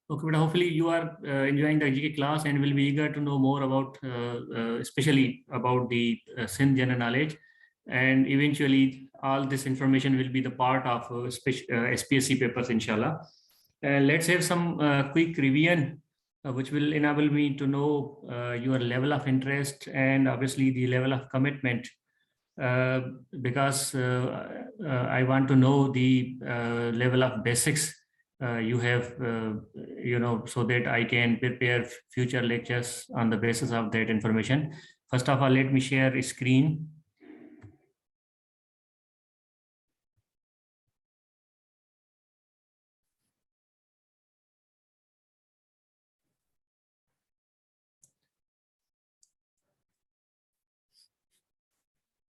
Okay, but hopefully you are enjoying the GK class and will be eager to know more about, especially about the Sindh general knowledge, and eventually all this information will be the part of SPSC papers, inshallah. Let's have some quick revision, which will enable me to know your level of interest and obviously the level of commitment, because I want to know the level of basics you have, so that I can prepare future lectures on the basis of that information. First of all, let me share a screen.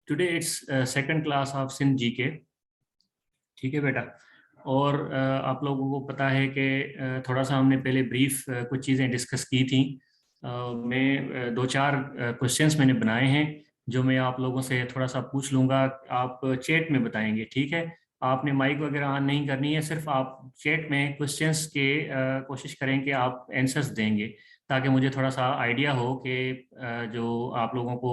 Today it's second class of Sindh GK. ठीक है बेटा, और आप लोगों को पता है कि थोड़ा सा हमने पहले ब्रीफ कुछ चीज़ें डिस्कस की थी। मैं दो चार क्वेश्चंस मैंने बनाए हैं जो मैं आप लोगों से थोड़ा सा पूछ लूँगा, आप चैट में बताएंगे, ठीक है। आपने माइक वगैरह ऑन नहीं करनी है, सिर्फ आप चैट में क्वेश्चंस के कोशिश करें कि आप आंसर्स देंगे, ताकि मुझे थोड़ा सा आइडिया हो कि जो आप लोगों को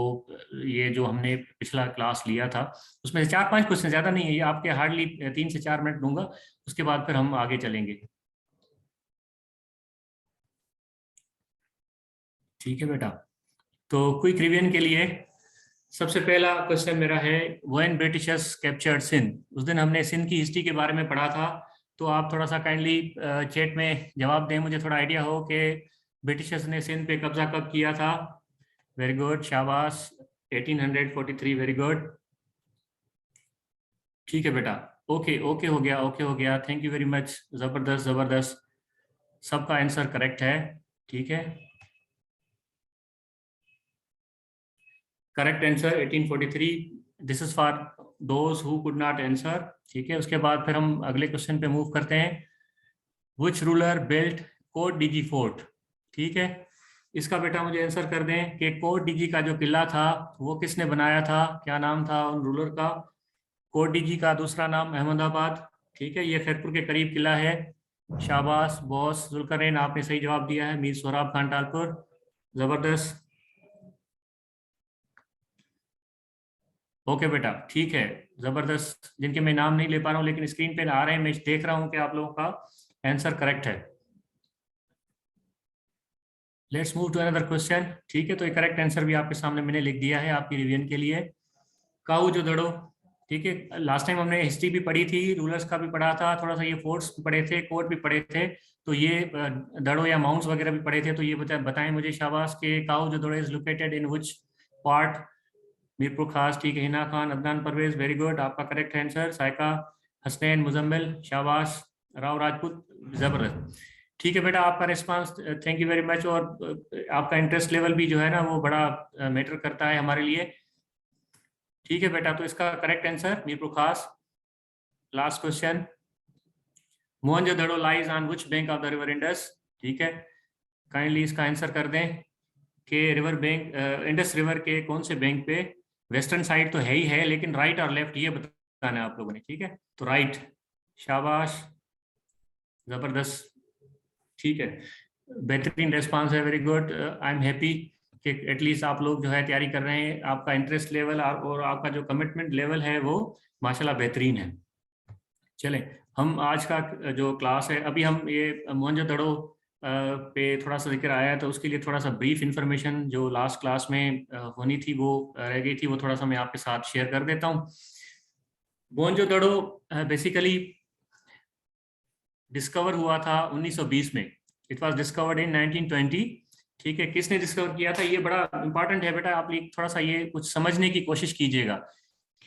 ये जो हमने पिछला क्लास लिया था उसमें से 4-5 क्वेश्चन, ज़्यादा नहीं है ये, आपके हार्डली 3 से 4 मिनट दूंगा, उसके बाद फिर हम आगे चलेंगे। ठीक है बेटा, तो क्विक रिवीजन के लिए सबसे पहला क्वेश्चन मेरा है, व्हेन ब्रिटिशर्स कैप्चर्ड सिंध। उस दिन हमने सिंध की हिस्ट्री के बारे में पढ़ा था, तो आप थोड़ा सा काइंडली चैट में जवाब दें, मुझे थोड़ा आइडिया हो कि ब्रिटिशर्स ने सिंध पे कब्जा कब किया था। वेरी गुड, शाबाश, 1843, वेरी गुड। ठीक है बेटा, ओके ओके हो गया, ओके हो गया, थैंक यू वेरी मच, जबरदस्त जबरदस्त, सबका आंसर करेक्ट है। ठीक है, correct answer 1843, this is for those who could not answer. ठीक है, उसके बाद फिर हम अगले क्वेश्चन पे मूव करते हैं। Which ruler built Kot Diji fort. ठीक है, इसका बेटा मुझे आंसर कर दें कि कोट डीजी का जो किला था वो किसने बनाया था, क्या नाम था उन रूलर का। कोट डीजी का दूसरा नाम अहमदाबाद। ठीक है, ये खैरपुर के करीब किला है। शाबाश बॉस जुल्करनैन, आपने सही जवाब दिया है। मीर सोहराब खान टालपुर, जबरदस्त। ओके बेटा, ठीक है, जबरदस्त, जिनके मैं नाम नहीं ले पा रहा हूँ लेकिन स्क्रीन पे आ रहे हैं, मैं देख रहा हूँ कि आप लोगों का आंसर करेक्ट है। Let's move to another question. ठीक है, तो ये करेक्ट आंसर भी आपके सामने मैंने लिख दिया है आपकी रिवीजन के लिए। काऊ जो दड़ो। ठीक है, लास्ट टाइम हमने हिस्ट्री भी पढ़ी थी, रूलर्स का भी पढ़ा था, थोड़ा सा ये फोर्ट्स भी पढ़े थे, कोर्ट भी पढ़े थे, तो ये दड़ो या माउंट्स वगैरह भी पढ़े थे, तो ये बताएं मुझे शाबाश के काऊ जो दड़ो is located in which part. Mirpur Khas, ठीक है, हिना खान, अदनान परवेज, वेरी गुड, आपका करेक्ट आंसर। साइका हसनैन मुजम्मिल, शाबाश। राव राजपूत, जबरदस्त। ठीक है बेटा, आपका response thank you very much, और आपका इंटरेस्ट लेवल भी जो है ना वो बड़ा मैटर करता है हमारे लिए। ठीक है बेटा, तो इसका करेक्ट आंसर मीरपुर खास। Last question, Mohenjodaro lies on which bank of the river Indus. ठीक है, काइंडली इसका आंसर कर दें कि रिवर बैंक, इंडस रिवर के कौन से बैंक पे। वेस्टर्न साइड तो है ही है, लेकिन राइट और लेफ्ट ये बताना है आप लोगों ने। ठीक है, तो राइट, शाबाश, जबरदस्त। ठीक है, बेहतरीन रेस्पॉन्स है, very good. I am happy कि एटलीस्ट आप लोग जो है तैयारी कर रहे हैं, आपका इंटरेस्ट लेवल और आपका जो कमिटमेंट लेवल है वो माशाल्लाह बेहतरीन है। चलें, हम आज का जो क्लास है, अभी हम ये मोहनजोदड़ो पे थोड़ा सा जिक्र आया है, तो उसके लिए थोड़ा सा ब्रीफ इंफॉर्मेशन जो लास्ट क्लास में होनी थी वो रह गई थी, वो थोड़ा सा मैं आपके साथ शेयर कर देता हूँ। मोहनजोदड़ो बेसिकली डिस्कवर हुआ था 1920 में। It was discovered in 1920। ठीक है, किसने डिस्कवर किया था, ये बड़ा इंपॉर्टेंट है बेटा, आप थोड़ा सा ये कुछ समझने की कोशिश कीजिएगा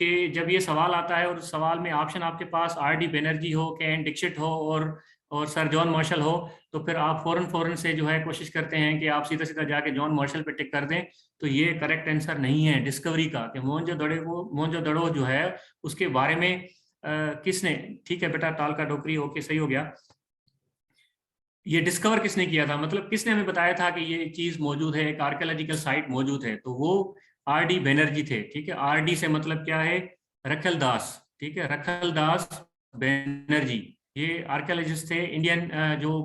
कि जब ये सवाल आता है और उस सवाल में ऑप्शन आपके पास आर.डी. बनर्जी हो, केन डिक्सिट हो और सर जॉन मार्शल हो, तो फिर आप फौरन से जो है कोशिश करते हैं कि आप सीधा सीधा जाके जॉन मार्शल पे टिक कर दें, तो ये करेक्ट आंसर नहीं है डिस्कवरी का, कि मोहनजोदड़ो जो है उसके बारे में किसने। ठीक है बेटा, ताल का डोकरी, ओके सही हो गया। ये डिस्कवर किसने किया था, मतलब किसने हमें बताया था कि ये चीज मौजूद है, एक आर्कियोलॉजिकल साइट मौजूद है, तो वो आर.डी. बनर्जी थे। ठीक है, आर.डी. से मतलब क्या है, रखल दास। ठीक है, रखल दास बनर्जी, ये आर्कियोलॉजिस्ट थे इंडियन, जो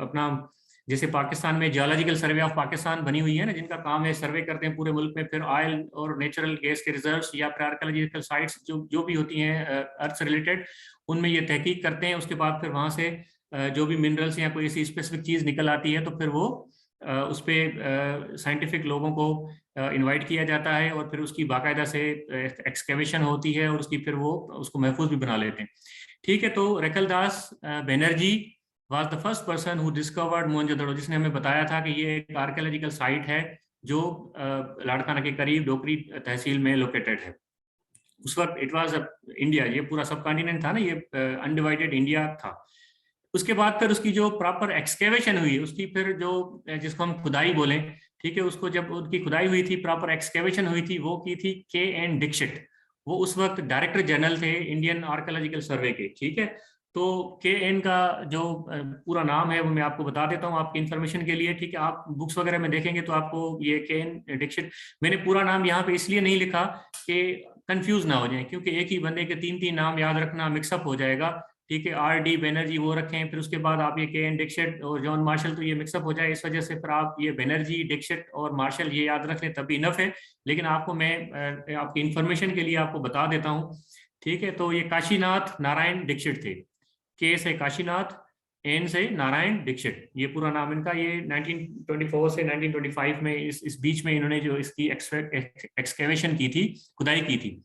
अपना जैसे पाकिस्तान में जियोलॉजिकल सर्वे ऑफ पाकिस्तान बनी हुई है ना, जिनका काम है सर्वे करते हैं पूरे मुल्क में, फिर ऑयल और नेचुरल गैस के रिजर्व्स या फिर आर्कियोलॉजिकल साइट्स जो जो भी होती हैं अर्थ से रिलेटेड, उनमें ये तहकीक करते हैं। उसके बाद फिर वहां से जो भी मिनरल्स या कोई ऐसी स्पेसिफिक चीज निकल आती है तो फिर वो उस पर साइंटिफिक लोगों को इनवाइट किया जाता है और फिर उसकी बाकायदा से एक्सकेवेशन होती है और उसकी फिर वो उसको महफूज भी बना लेते हैं। ठीक है, तो Rakhaldas Banerjee was the first person who discovered Mohenjodaro, जिसने हमें बताया था कि ये एक आर्कियोलॉजिकल साइट है जो लाड़काना के करीब डोकरी तहसील में लोकेटेड है। उस वक्त इट वाज इंडिया, ये पूरा सब कॉन्टिनेंट था ना, ये अनडिवाइडेड इंडिया था। उसके बाद फिर उसकी जो प्रॉपर एक्सकेवेशन हुई, उसकी फिर जो जिसको हम खुदाई बोले, ठीक है, उसको जब उनकी खुदाई हुई थी, प्रॉपर एक्सकेवेशन हुई थी, वो की थी K.N. डिक्सिट। वो उस वक्त डायरेक्टर जनरल थे इंडियन आर्कियोलॉजिकल सर्वे के। ठीक है, तो K.N. का जो पूरा नाम है वो मैं आपको बता देता हूँ आपकी इन्फॉर्मेशन के लिए। ठीक है, आप बुक्स वगैरह में देखेंगे तो आपको ये K.N. डिक्सिट, मैंने पूरा नाम यहाँ पे इसलिए नहीं लिखा कि कंफ्यूज ना हो जाए, क्योंकि एक ही बंदे के तीन तीन नाम याद रखना मिक्सअप हो जाएगा। ठीक है, R.D. बनर्जी वो रखें, फिर उसके बाद आप ये K.N. डिक्सिट और जॉन मार्शल, तो ये मिक्सअप हो जाए, इस वजह से फिर आप ये बनर्जी, डिक्सिट और मार्शल ये याद रख लें तभी इनफ है। लेकिन आपको मैं आपकी इंफॉर्मेशन के लिए आपको बता देता हूँ। ठीक है, तो ये काशीनाथ नारायण डिक्सिट थे। K से काशीनाथ, N से नारायण डिक्सिट, ये पूरा नाम इनका। ये 1924 से 1925 में इस बीच में इन्होंने जो इसकी एक्सकेवेशन की थी, खुदाई की थी।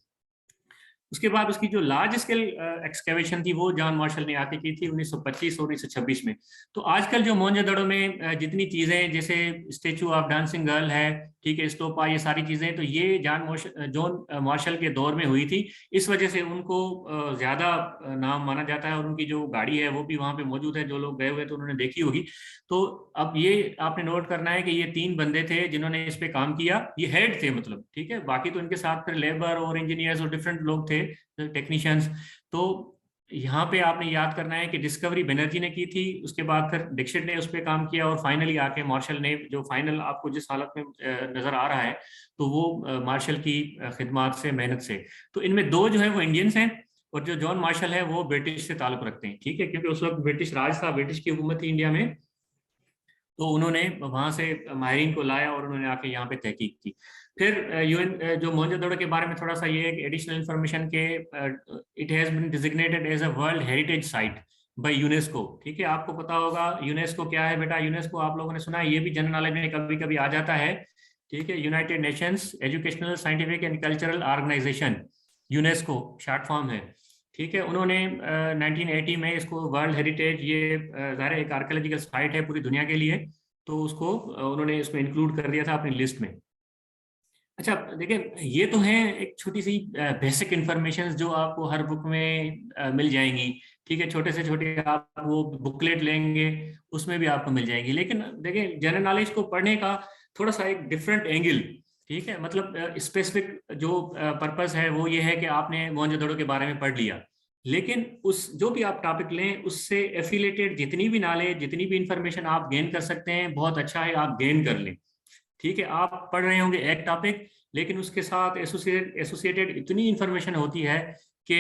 उसके बाद उसकी जो लार्ज स्केल एक्सकेवेशन थी वो जॉन मार्शल ने आके की थी 1925 और 1926 में। तो आजकल जो मोहनजोदड़ो में जितनी चीजें, जैसे स्टेचू ऑफ डांसिंग गर्ल है, ठीक है, स्तूपा, ये सारी चीजें, तो ये जॉन मार्शल के दौर में हुई थी। इस वजह से उनको ज्यादा नाम माना जाता है, और उनकी जो गाड़ी है वो भी वहां पे मौजूद है। जो लोग गए हुए तो उन्होंने देखी होगी। तो अब ये आपने नोट करना है कि ये तीन बंदे थे जिन्होंने इस पे काम किया, ये हेड थे मतलब। ठीक है, बाकी तो इनके साथ फिर लेबर और इंजीनियर्स और डिफरेंट लोग थे, टेक्नीशियंस। तो यहाँ पे आपने याद करना है कि डिस्कवरी बनर्जी ने की थी, उसके बाद फिर डिक्सिट ने उस पर काम किया, और फाइनली आके मार्शल ने, जो फाइनल आपको जिस हालत में नजर आ रहा है, तो वो मार्शल की खिदमात से, मेहनत से। तो इनमें दो जो है वो इंडियंस हैं, और जो जॉन मार्शल है वो ब्रिटिश से ताल्लुक रखते हैं। ठीक है, क्योंकि उस वक्त ब्रिटिश राज था, ब्रिटिश की हुकूमत थी इंडिया में, तो उन्होंने वहां से माहिरीन को लाया और उन्होंने आके यहाँ पे तहकीक की। फिर यूएन जो मोहनजोदड़ो के बारे में थोड़ा सा ये एडिशनल इंफॉर्मेशन के, it has been designated as a world heritage site by UNESCO. ठीक है, आपको पता होगा यूनेस्को क्या है बेटा, यूनेस्को आप लोगों ने सुना है, ये भी जनरल नॉलेज में कभी कभी आ जाता है। ठीक है, United Nations Educational Scientific and Cultural Organization, UNESCO short form है। ठीक है, उन्होंने 1980 में इसको वर्ल्ड हेरिटेज, ये ज़ाहिर एक आर्कियोलॉजिकल साइट है पूरी दुनिया के लिए, तो उसको उन्होंने इसमें इंक्लूड कर दिया था अपनी लिस्ट में। अच्छा देखिए, ये तो है एक छोटी सी बेसिक इंफॉर्मेशन जो आपको हर बुक में मिल जाएंगी। ठीक है, छोटे से छोटे आप वो बुकलेट लेंगे उसमें भी आपको मिल जाएगी। लेकिन देखिए, जनरल नॉलेज को पढ़ने का थोड़ा सा एक डिफरेंट एंगल, ठीक है, मतलब स्पेसिफिक जो पर्पस है वो ये है कि आपने मोहनजोदड़ो के बारे में पढ़ लिया, लेकिन उस जो भी आप टॉपिक लें उससे एफिलेटेड जितनी भी नॉलेज, जितनी भी इंफॉर्मेशन आप गेन कर सकते हैं, बहुत अच्छा है आप गेन कर लें। ठीक है, आप पढ़ रहे होंगे एक टॉपिक, लेकिन उसके साथ एसोसिएटेड इतनी इंफॉर्मेशन होती है कि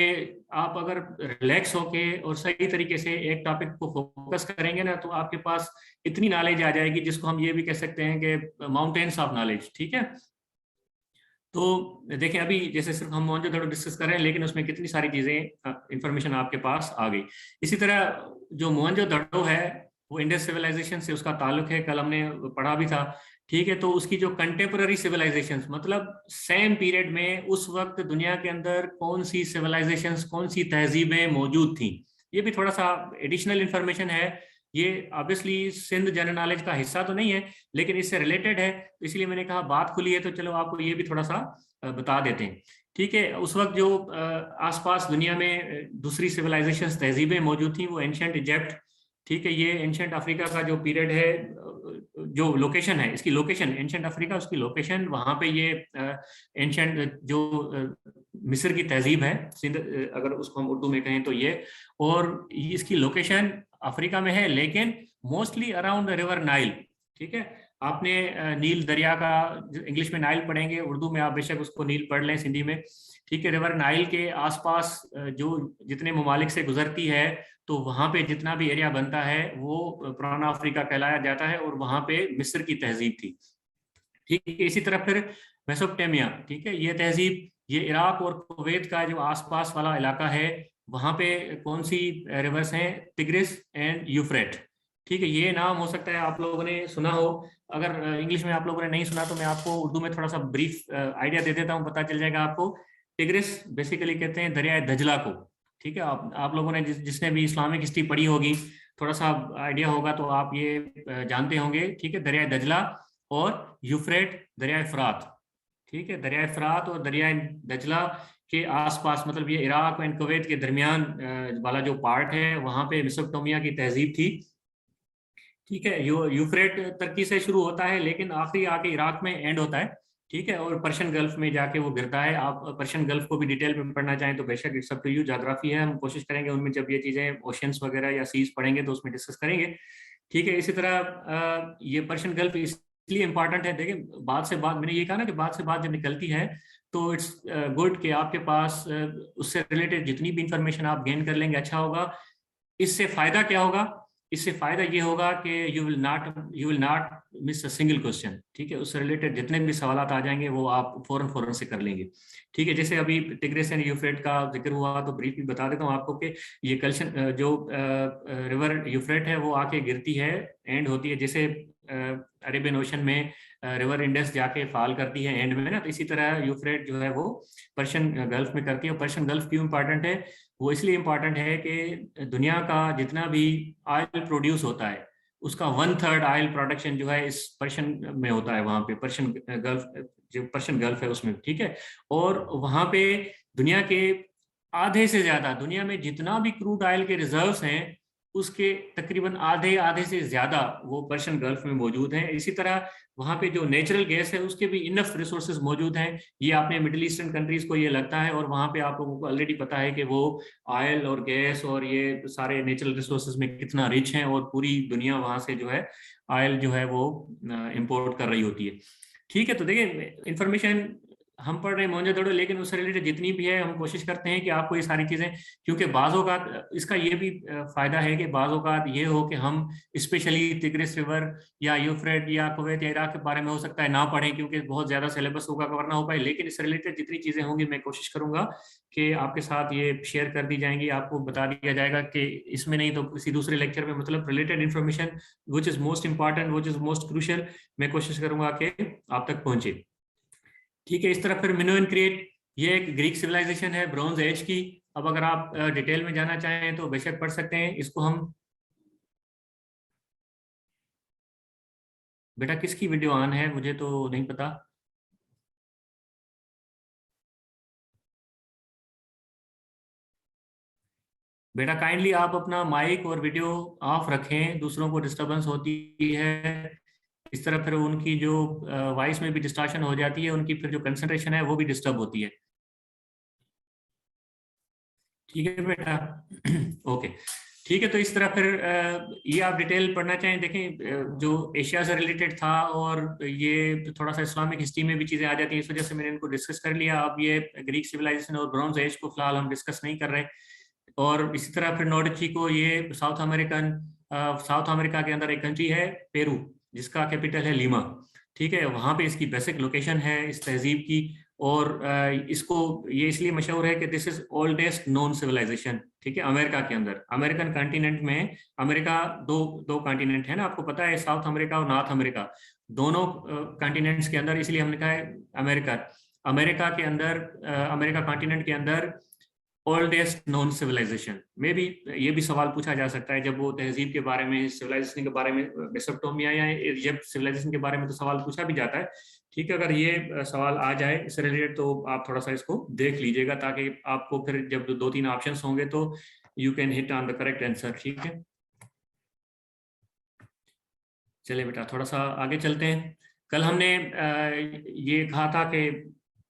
आप अगर रिलैक्स होके और सही तरीके से एक टॉपिक को फोकस करेंगे ना, तो आपके पास इतनी नॉलेज आ जाएगी जिसको हम ये भी कह सकते हैं कि माउंटेन्स ऑफ नॉलेज। ठीक है, तो देखें अभी जैसे सिर्फ हम मोहनजोदड़ो डिस्कस कर रहे हैं, लेकिन उसमें कितनी सारी चीजें, इंफॉर्मेशन आपके पास आ गई। इसी तरह जो मोहनजोदड़ो है वो इंडस सिविलाइजेशन से उसका ताल्लुक है, कल हमने पढ़ा भी था। ठीक है, तो उसकी जो कंटेम्पररी सिविलाइजेशंस, मतलब सेम पीरियड में उस वक्त दुनिया के अंदर कौन सी सिविलाइजेशंस, कौन सी तहजीबें मौजूद थी, ये भी थोड़ा सा एडिशनल इंफॉर्मेशन है। ये ऑब्वियसली सिंध जनरल नॉलेज का हिस्सा तो नहीं है, लेकिन इससे रिलेटेड है, तो इसलिए मैंने कहा बात खुली है तो चलो आपको ये भी थोड़ा सा बता देते हैं। ठीक है, उस वक्त जो आसपास दुनिया में दूसरी सिविलाइजेशन, तहजीबें मौजूद थी, वो एंशिएंट इजिप्ट, ठीक है, ये एंशिएंट अफ्रीका का जो पीरियड है, जो लोकेशन है इसकी, लोकेशन एंशिएंट अफ्रीका, उसकी लोकेशन वहां पे ये एंशिएंट जो मिस्र की तहजीब है, सिंध अगर उसको हम उर्दू में कहें तो ये, और इसकी लोकेशन अफ्रीका में है, लेकिन mostly around the river Nile. ठीक है, आपने नील दरिया का इंग्लिश में नाइल पढ़ेंगे, उर्दू में आप बेशक उसको नील पढ़ लें सिंधी में। ठीक है, रिवर नाइल के आसपास जो जितने ममालिक से गुजरती है, तो वहां पे जितना भी एरिया बनता है वो पुराना अफ्रीका कहलाया जाता है, और वहां पे मिस्र की तहजीब थी। ठीक है, इसी तरह फिर मेसोपोटामिया, ठीक है, ये तहजीब, ये इराक और कुवैत का जो आसपास वाला इलाका है, वहां पे कौन सी रिवर्स हैं? Tigris and Euphrates. ठीक है, ये नाम हो सकता है आप लोगों ने सुना हो। अगर इंग्लिश में आप लोगों ने नहीं सुना तो मैं आपको उर्दू में थोड़ा सा ब्रीफ आइडिया दे देता हूँ, पता चल जाएगा आपको। टिग्रिस बेसिकली कहते हैं दरियाए दजला को। ठीक है, आप लोगों ने जिसने भी इस्लामिक हिस्ट्री पढ़ी होगी, थोड़ा सा आइडिया होगा तो आप ये जानते होंगे। ठीक है, दरियाए दजला और यूफ्रेट दरियाए फरात। ठीक है, दरियाए फरात और दरियाए दजला के आसपास, मतलब ये इराक एंड कुवैत के दरमियान वाला जो पार्ट है, वहां पे मेसोपोटामिया की तहजीब थी। ठीक है, यूफ्रेट तुर्की से शुरू होता है लेकिन आखिरी आके इराक में एंड होता है। ठीक है, और पर्शियन गल्फ में जाके वो गिरता है। आप पर्शियन गल्फ को भी डिटेल में पढ़ना चाहें तो बेशक, it's up to you, geography है, हम कोशिश करेंगे उनमें जब ये चीजें ओशियंस वगैरह या सीज पढ़ेंगे तो उसमें डिस्कस करेंगे। ठीक है, इसी तरह ये पर्शियन गल्फ इसलिए इंपॉर्टेंट है, देखिए बात से बात, मैंने ये कहा ना कि बात से बात जब निकलती है तो इट्स गुड कि आपके पास उससे रिलेटेड जितनी भी इंफॉर्मेशन आप गेन कर लेंगे अच्छा होगा। इससे फायदा क्या होगा? इससे फायदा ये होगा कि you will not miss a single question. ठीक है, उससे रिलेटेड जितने भी सवाल आ जाएंगे वो आप फौरन फौरन से कर लेंगे। ठीक है, जैसे अभी टिग्रिस एंड यूफ्रेट का जिक्र हुआ तो ब्रीफली बता देता हूँ आपको कि ये कल्शन जो रिवर यूफ्रेट है वो आके गिरती है, एंड होती है, जैसे अरेबियन ओशन में रिवर इंडस जाके फॉल करती है एंड में ना, तो इसी तरह यूफ्रेट जो है वो पर्शियन गल्फ में करती है। और पर्शियन गल्फ क्यों इंपॉर्टेंट है? वो इसलिए इम्पॉर्टेंट है कि दुनिया का जितना भी ऑयल प्रोड्यूस होता है उसका 1/3 ऑयल प्रोडक्शन जो है इस पर्शियन में होता है, वहां पे पर्शियन गल्फ, जो पर्शियन गल्फ है उसमें। ठीक है, और वहां पे दुनिया के आधे से ज्यादा, दुनिया में जितना भी क्रूड ऑयल के रिजर्व्स हैं उसके तकरीबन आधे आधे से ज्यादा वो पर्शियन गल्फ में मौजूद हैं। इसी तरह वहां पे जो नेचुरल गैस है उसके भी इनफ रिसोर्सेज मौजूद हैं। ये आपने मिडिल ईस्टर्न कंट्रीज को ये लगता है, और वहां पे आप लोगों को ऑलरेडी पता है कि वो ऑयल और गैस और ये सारे नेचुरल रिसोर्सेज में कितना रिच हैं, और पूरी दुनिया वहां से जो है ऑयल जो है वो इंपोर्ट कर रही होती है। ठीक है, तो देखिए इंफॉर्मेशन हम पढ़ रहे हैं मोहनजोदड़ो, लेकिन उससे रिलेटेड जितनी भी है हम कोशिश करते हैं कि आपको ये सारी चीजें, क्योंकि बाज़ औक़ात इसका ये भी फायदा है कि बाज़ औक़ात ये हो कि हम स्पेशली तिग्रिस रिवर या यूफ्रेट या कुवैत या इराक के बारे में हो सकता है ना पढ़ें, क्योंकि बहुत ज्यादा सिलेबस होगा, कवर ना हो पाए, लेकिन इससे रिलेटेड जितनी चीजें होंगी मैं कोशिश करूंगा कि आपके साथ ये शेयर कर दी जाएंगी, आपको बता दिया जाएगा कि इसमें नहीं तो किसी दूसरे लेक्चर में, मतलब related information which is most important, which is most crucial, मैं कोशिश करूंगा कि आप तक पहुंचे। ठीक है, इस तरह फिर मिनोअन क्रिएट, ये एक ग्रीक सिविलाइजेशन है ब्रॉन्ज एज की। अब अगर आप डिटेल में जाना चाहें तो बेशक पढ़ सकते हैं इसको हम। बेटा किसकी वीडियो ऑन है मुझे तो नहीं पता। बेटा काइंडली आप अपना माइक और वीडियो ऑफ रखें, दूसरों को डिस्टरबेंस होती है। इस तरह फिर उनकी जो वॉइस में भी डिस्टॉर्शन हो जाती है, उनकी फिर जो कंसंट्रेशन है वो भी डिस्टर्ब होती है। ठीक है बेटा ओके, ठीक है। तो इस तरह फिर ये आप डिटेल पढ़ना चाहें देखें, जो एशिया से रिलेटेड था, और ये थोड़ा सा इस्लामिक हिस्ट्री में भी चीजें आ जाती हैं, इस वजह से मैंने इनको डिस्कस कर लिया। अब ये ग्रीक सिविलाइजेशन और ब्रॉन्ज एज को फिलहाल हम डिस्कस नहीं कर रहे। और इसी तरह फिर नॉर्थ को, ये साउथ अमेरिका के अंदर एक कंट्री है पेरू, जिसका कैपिटल है लीमा। ठीक है, वहां पे इसकी बेसिक लोकेशन है इस तहजीब की। और इसको ये इसलिए मशहूर है कि this is oldest known civilization. ठीक है, अमेरिका के अंदर, अमेरिकन कॉन्टिनेंट में, अमेरिका दो दो कॉन्टिनेंट है ना, आपको पता है, साउथ अमेरिका और नॉर्थ अमेरिका, दोनों कॉन्टिनेंट्स के अंदर, इसलिए हमने कहा है अमेरिका। अमेरिका के अंदर, अमेरिका कॉन्टिनेंट के अंदर ओल्डेस्ट नॉन सिविलाइजेशन में भी ये भी सवाल पूछा जा सकता है जब वो तहजीब के बारे में, सिविलाइजेशन के बारे में, मेसोपोटामिया या इजिप्ट सिविलाइजेशन के बारे में तो सवाल पूछा भी जाता है। ठीक है, अगर ये सवाल आ जाए इससे रिलेटेड तो आप थोड़ा सा इसको देख लीजिएगा, ताकि आपको फिर जब दो तीन ऑप्शंस होंगे तो you can hit on the correct answer. ठीक है, चलिए बेटा थोड़ा सा आगे चलते हैं। कल हमने ये कहा था कि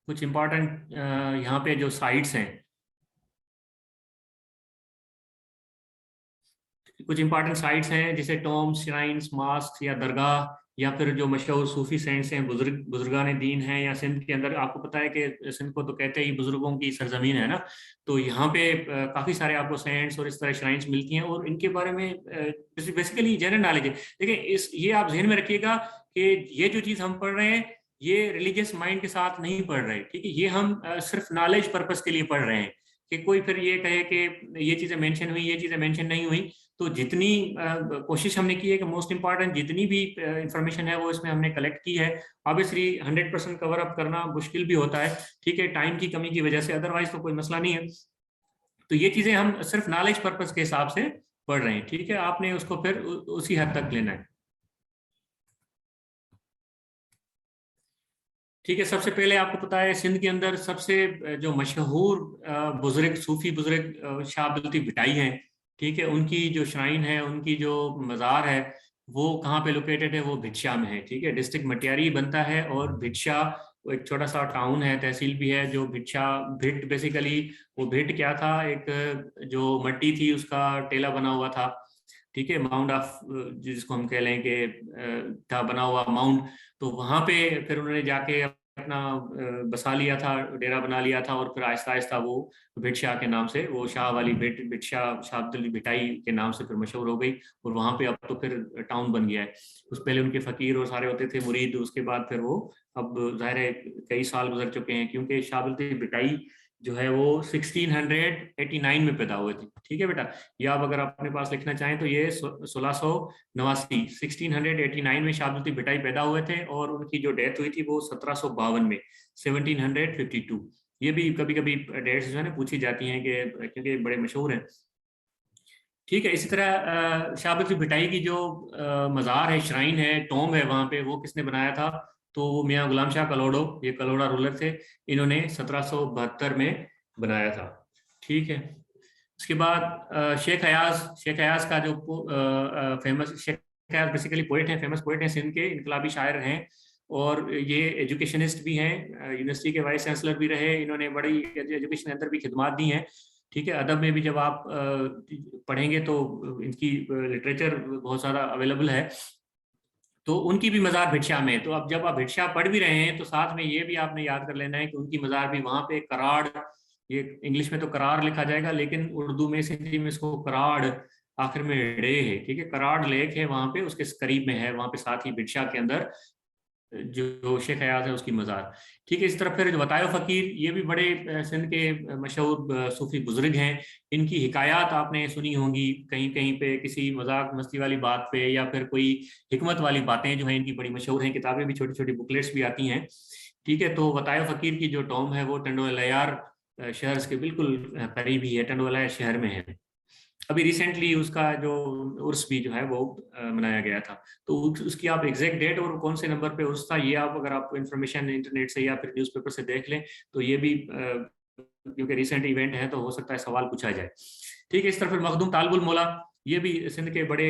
कुछ इंपॉर्टेंट यहाँ पे जो साइट्स हैं, कुछ इंपॉर्टेंट साइट्स हैं जैसे टॉम्स, श्राइन्स, मॉस्क या दरगाह, या फिर जो मशहूर सूफी सेंट्स हैं, बुजुर्गान दीन हैं, या सिंध के अंदर आपको पता है कि सिंध को तो कहते ही बुजुर्गों की सरजमीन है ना, तो यहाँ पे काफी सारे आपको सेंट्स और इस तरह श्राइन्स मिलती हैं, और इनके बारे में बेसिकली जनरल नॉलेज है। देखिए इस ये आप ध्यान में रखिएगा कि ये जो चीज हम पढ़ रहे हैं ये रिलीजियस माइंड के साथ नहीं पढ़ रहे, ठीक है, ये हम सिर्फ नॉलेज पर्पस के लिए पढ़ रहे हैं। कि कोई फिर ये कहे कि ये चीजें मेंशन हुई, ये चीजें मेंशन नहीं हुई, तो जितनी कोशिश हमने की है कि मोस्ट इंपॉर्टेंट जितनी भी इंफॉर्मेशन है वो इसमें हमने कलेक्ट की है। ऑब्वियसली 100% कवर अप करना मुश्किल भी होता है, ठीक है, टाइम की कमी की वजह से, अदरवाइज तो कोई मसला नहीं है। तो ये चीजें हम सिर्फ नॉलेज पर्पस के हिसाब से पढ़ रहे हैं, ठीक है, आपने उसको फिर उसी हद तक लेना है। ठीक है, सबसे पहले आपको पता है सिंध के अंदर सबसे जो मशहूर बुजुर्ग, सूफी बुजुर्ग शाह अब्दुल लतीफ भिटाई हैं, ठीक है, उनकी जो श्राइन है, उनकी जो मज़ार है, वो कहाँ पे लोकेटेड है, वो भिटशा में है, ठीक है, डिस्ट्रिक्ट मटियारी बनता है, और भिटशा वो एक छोटा सा टाउन है, तहसील भी है, जो भिटशा, भिट बेसिकली वो भिट क्या था, एक जो मट्टी थी उसका टेला बना हुआ था, ठीक है, माउंट ऑफ, जिसको हम कह लें कि था बना हुआ माउंट, तो वहां पे फिर उन्होंने जाके अपना बसा लिया था, डेरा बना लिया था, और फिर आहिस्ता आहिस्ता वो भिट शाह के नाम से, वो शाह वाली भिट शाह, शाह अब्दुल भिटाई के नाम से फिर मशहूर हो गई, और वहां पे अब तो फिर टाउन बन गया है। उस पहले उनके फकीर और सारे होते थे मुरीद, उसके बाद फिर वो, अब जाहिर है कई साल गुजर चुके हैं, क्योंकि शाह अब्दुल लतीफ भिटाई जो है वो 1689 में पैदा हुए थे, ठीक है बेटा, या आप अगर अपने पास लिखना चाहें तो ये 1689, 1689 में शाह अब्दुल लतीफ भिटाई पैदा हुए थे, और उनकी जो डेथ हुई थी वो 1752 में, 1752। ये भी कभी कभी डेट्स जो है ना पूछी जाती हैं कि क्योंकि बड़े मशहूर हैं। ठीक है, इसी तरह शाह अब्दुल लतीफ भिटाई की जो मज़ार है, श्राइन है, टॉम्ब है, वहां पे वो किसने बनाया था, तो वो मियाँ गुलाम शाह कलोडो, ये कलोड़ा रूलर थे, इन्होंने 1772 में बनाया था, ठीक है। उसके बाद शेख अयाज, शेख अयाज का जो famous, Shaikh Ayaz basically poet हैं, फेमस पोइट हैं, सिंध के इनकलाबी शायर हैं, और ये एजुकेशनिस्ट भी हैं, यूनिवर्सिटी के वाइस चांसलर भी रहे, इन्होंने बड़ी एजुकेशन के अंदर भी खिदमात दी हैं, ठीक है। अदब में भी जब आप पढ़ेंगे तो इनकी लिटरेचर बहुत सारा अवेलेबल है, तो उनकी भी मज़ार भिटशा में है। तो अब जब आप भिटशा पढ़ भी रहे हैं तो साथ में ये भी आपने याद कर लेना है कि उनकी मज़ार भी वहां पे कराड़, ये इंग्लिश में तो करार लिखा जाएगा, लेकिन उर्दू में, सिंधी में इसको कराड़ आखिर में रे है, ठीक है, कराड़ लेक है वहां पे, उसके करीब में है, वहां पे साथ ही भिटशा के अंदर जो शेख अयाज है उसकी मज़ार, ठीक है। इस तरफ फिर जो बतायो फ़कीर, ये भी बड़े सिंध के मशहूर सूफी बुजुर्ग हैं, इनकी हिकायात आपने सुनी होंगी कहीं कहीं पे, किसी मजाक मस्ती वाली बात पे, या फिर कोई हिकमत वाली बातें जो हैं इनकी बड़ी मशहूर हैं, किताबें भी, छोटी छोटी बुकलेट्स भी आती हैं, ठीक है। तो बतायो फ़कीर की जो टॉम है वो टंडोलयार शहर के बिल्कुल करीब ही है, टंडोलयार शहर में है। अभी रिसेंटली उसका जो उर्स भी जो है वो मनाया गया था, तो उसकी आप एग्जैक्ट डेट और कौन से नंबर पे उर्स था, ये आप अगर आप इंफॉर्मेशन इंटरनेट से या फिर न्यूज़पेपर से देख लें तो ये भी क्योंकि रिसेंट इवेंट है तो हो सकता है सवाल पूछा जाए, ठीक है। इस तरह फिर मखदूम तालबुल मौला, ये भी सिंध के बड़े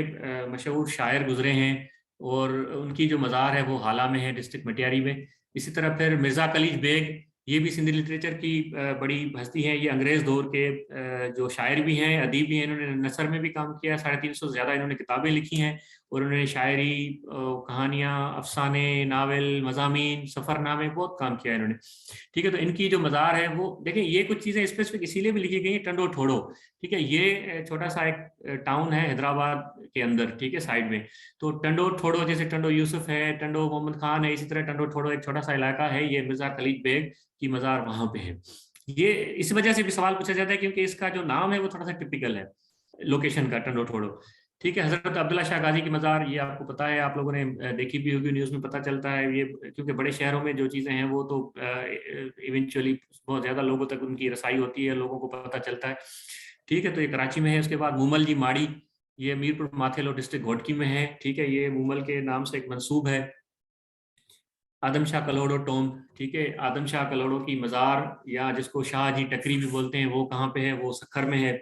मशहूर शायर गुजरे हैं, और उनकी जो मज़ार है वो हाला में है, डिस्ट्रिक्ट मटियारी में। इसी तरह फिर मिर्ज़ा कलीज बेग, ये भी सिंधी लिटरेचर की बड़ी हस्ती है, ये अंग्रेज दौर के जो शायर भी हैं, अदीब भी हैं, इन्होंने नसर में भी काम किया, 350 से ज़्यादा इन्होंने किताबें लिखी हैं, और उन्होंने शायरी, कहानियाँ, अफसाने, नावल, मज़ामीन, सफ़रनामे, बहुत काम किया है इन्होंने, ठीक है। तो इनकी जो मज़ार है वो देखिए, ये कुछ चीज़ें स्पेसिफिक इसीलिए भी लिखी गई है, टंडो ठोड़ो, ठीक है, ये छोटा सा एक टाउन है हैदराबाद के अंदर, ठीक है, साइड में। तो टंडो ठोड़ो, जैसे टंडो यूसुफ है, टंडो मोहम्मद खान है, इसी तरह टंडो ठोड़ो एक छोटा सा इलाका है, ये मिर्जा खलीद बेग की मज़ार वहां पे है। ये इस वजह से भी सवाल पूछा जाता है क्योंकि इसका जो नाम है वो थोड़ा सा टिपिकल है लोकेशन का, टंडो ठोड़ो, ठीक है। हजरत अब्दुल्ला शाह गाजी की मज़ार, ये आपको पता है, आप लोगों ने देखी भी होगी, न्यूज़ में पता चलता है, ये क्योंकि बड़े शहरों में जो चीज़ें हैं वो तो इवेंचुअली बहुत ज़्यादा लोगों तक उनकी रसाई होती है, लोगों को पता चलता है, ठीक है। तो ये कराची में है। उसके बाद मूमल जी माड़ी, ये मीरपुर माथेलो डिस्ट्रिक्ट घोटकी में है, ठीक है, ये मूमल के नाम से एक मंसूब है। आदम शाह कलोड़ो टॉम्ब, ठीक है, आदम शाह कलोड़ो की मज़ार, या जिसको शाह जी टकरी भी बोलते हैं, वो कहाँ पे है, वो सखर में है,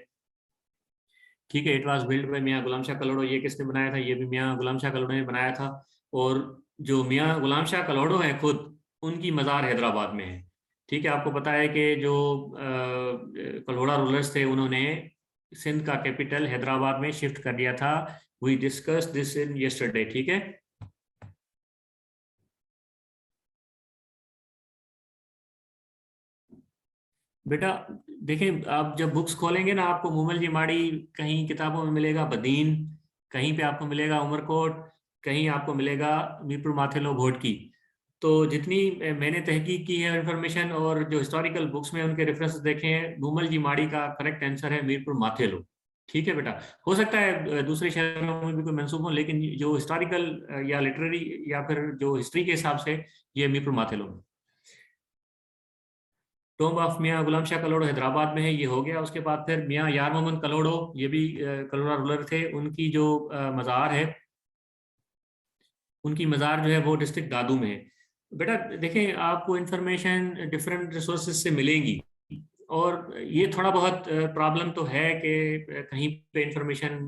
ठीक है। इट वाज बिल्ड बाय मियाँ गुलाम शाह कलोड़ो, ये किसने बनाया था, ये भी मियाँ गुलाम शाह कलोड़ो ने बनाया था। और जो मियाँ गुलाम शाह कलोड़ो है खुद, उनकी मज़ार हैदराबाद में है, ठीक है। आपको पता है कि जो कलोड़ा रूलर्स थे, उन्होंने सिंध का कैपिटल हैदराबाद में शिफ्ट कर दिया था। We discuss this in yesterday, ठीक है। बेटा देखिए, आप जब बुक्स खोलेंगे ना, आपको मूमल जी माड़ी कहीं किताबों में मिलेगा, बदीन कहीं पे आपको मिलेगा, उमरकोट कहीं आपको मिलेगा, मीरपुर माथेलो घोटकी। तो जितनी मैंने तहकीक की है इंफॉर्मेशन और जो हिस्टोरिकल बुक्स में उनके रेफरेंस देखे हैं, मूमल जी माड़ी का करेक्ट आंसर है मीरपुर माथेलो। ठीक है बेटा, हो सकता है दूसरे शहरों में भी कोई मंसूब हो, लेकिन जो हिस्टोरिकल या लिटरेरी या फिर जो हिस्ट्री के हिसाब से ये मीरपुर माथेलो। टॉम्ब ऑफ मियाँ गुलाम शाह कलोड़ो हैदराबाद में है, ये हो गया। उसके बाद फिर मियाँ यार मोहम्मद कलोड़ो, ये भी कलोड़ा रूलर थे, उनकी जो मज़ार है, उनकी मज़ार जो है वो डिस्ट्रिक्ट दादू में है। बेटा देखें, आपको इंफॉर्मेशन डिफरेंट रिसोर्सेज से मिलेंगी, और ये थोड़ा बहुत प्रॉब्लम तो है कि कहीं पे इंफॉर्मेशन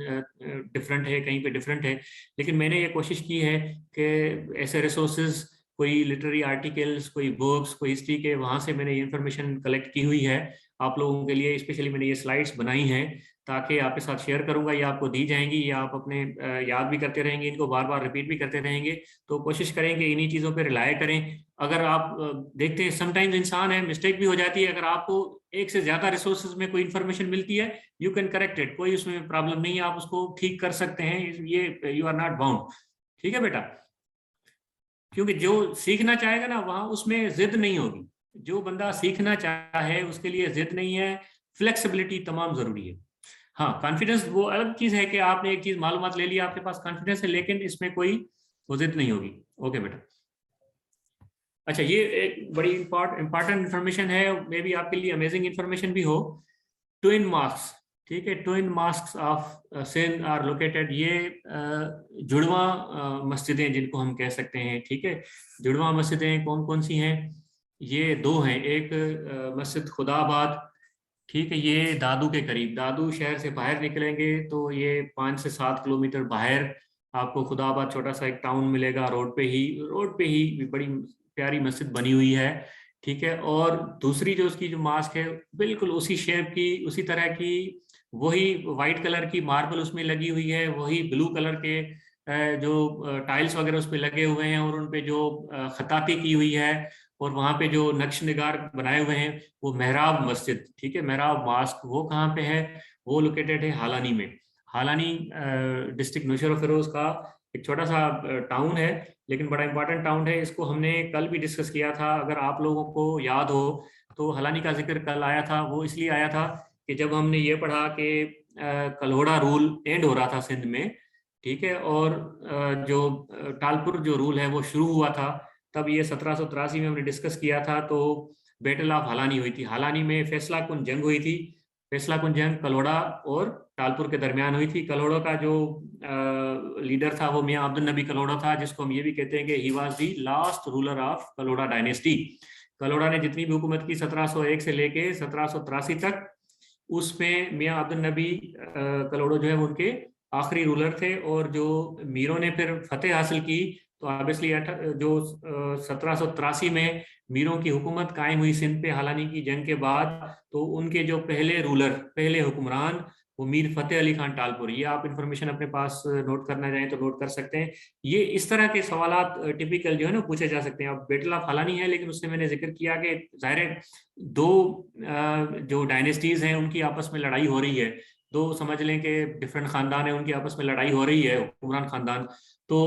डिफरेंट है, कहीं पे डिफरेंट है, लेकिन मैंने ये कोशिश की है कि ऐसे रिसोर्सेज, कोई लिटरेरी आर्टिकल्स, कोई बुक्स, कोई हिस्ट्री के, वहाँ से मैंने ये इंफॉर्मेशन कलेक्ट की हुई है आप लोगों के लिए। स्पेशली मैंने ये स्लाइड्स बनाई हैं ताकि आपके साथ शेयर करूंगा, ये आपको दी जाएंगी, या आप अपने याद भी करते रहेंगे, इनको बार बार रिपीट भी करते रहेंगे। तो कोशिश करें कि इन्हीं चीज़ों पर रिलाय करें। अगर आप देखते हैं समटाइम्स इंसान है, मिस्टेक भी हो जाती है, अगर आपको एक से ज्यादा रिसोर्सेज में कोई इंफॉर्मेशन मिलती है, यू कैन करेक्ट इट, कोई उसमें प्रॉब्लम नहीं है, आप उसको ठीक कर सकते हैं, ये यू आर नॉट बाउंड। ठीक है बेटा, क्योंकि जो सीखना चाहेगा ना, वहां उसमें जिद नहीं होगी। जो बंदा सीखना चाहे उसके लिए जिद नहीं है, फ्लेक्सिबिलिटी तमाम जरूरी है। हाँ, कॉन्फिडेंस वो अलग चीज है कि आपने एक चीज मालूमात ले लिया, आपके पास कॉन्फिडेंस है, लेकिन इसमें कोई वो जिद नहीं होगी। ओके बेटा। अच्छा, ये एक बड़ी इंपॉर्टेंट इंफॉर्मेशन है, मे बी आपके लिए अमेजिंग इंफॉर्मेशन भी हो। ट्विन मास्क, ठीक है, twin mosques of Sindh are located, ये जुड़वा मस्जिदें जिनको हम कह सकते हैं, ठीक है। जुड़वा मस्जिदें कौन कौन सी हैं? ये दो हैं। एक मस्जिद खुदाबाद, ठीक है, ये दादू के करीब, दादू शहर से बाहर निकलेंगे तो ये 5 से 7 किलोमीटर बाहर आपको खुदाबाद छोटा सा एक टाउन मिलेगा, रोड पे ही बड़ी प्यारी मस्जिद बनी हुई है। ठीक है, और दूसरी जो उसकी जो मास्क है, बिल्कुल उसी शेप की, उसी तरह की, वही वाइट कलर की मार्बल उसमें लगी हुई है, वही ब्लू कलर के जो टाइल्स वगैरह उस पे लगे हुए हैं, और उन पे जो खताती की हुई है, और वहाँ पे जो नक्श निगार बनाए हुए हैं, वो मेहराब मस्जिद, ठीक है, मेहराब मास्क, वो कहाँ पे है? वो लोकेटेड है हालानी में। हालानी डिस्ट्रिक्ट नौशेरा फिरोज का एक छोटा सा टाउन है, लेकिन बड़ा इंपॉर्टेंट टाउन है। इसको हमने कल भी डिस्कस किया था, अगर आप लोगों को याद हो तो। हलानी का जिक्र कल आया था, वो इसलिए आया था कि जब हमने ये पढ़ा कि कल्होड़ा रूल एंड हो रहा था सिंध में, ठीक है, और जो टालपुर जो रूल है वो शुरू हुआ था, तब ये 1783 में हमने डिस्कस किया था। तो बैटल ऑफ हलानी हुई थी, हलानी में फैसला कुन जंग हुई थी। फैसला कुन जंग कल्होड़ा और टालपुर के दरमियान हुई थी। कल्होड़ा का जो लीडर था वो मियाँ अब्दुल नबी कल्होड़ा था, जिसको हम ये भी कहते हैं कि he was the last ruler of Kalhora dynasty. Kalhora ने जितनी भी हुकूमत की 1701 से लेके 1783 तक, उसमें मियाँ अब्दुल नबी कल्होड़ो जो है वो उनके आखिरी रूलर थे। और जो मीरों ने फिर फतेह हासिल की, तो ऑब्वियसली जो 1783 में मीरों की हुकूमत कायम हुई सिंध पे हालानी की जंग के बाद, तो उनके जो पहले रूलर, पहले हुक्मरान, वो मीर फतेह अली खान टालपुर। ये आप इंफॉर्मेशन अपने पास नोट करना चाहें तो नोट कर सकते हैं। ये इस तरह के सवालात टिपिकल जो है ना पूछे जा सकते हैं। अब बैटल ऑफ हालानी है, लेकिन उससे मैंने जिक्र किया कि जाहिर है दो जो डायनेस्टीज हैं उनकी आपस में लड़ाई हो रही है, दो समझ लें कि डिफरेंट खानदान है, उनकी आपस में लड़ाई हो रही है, हुक्मरान खानदान। तो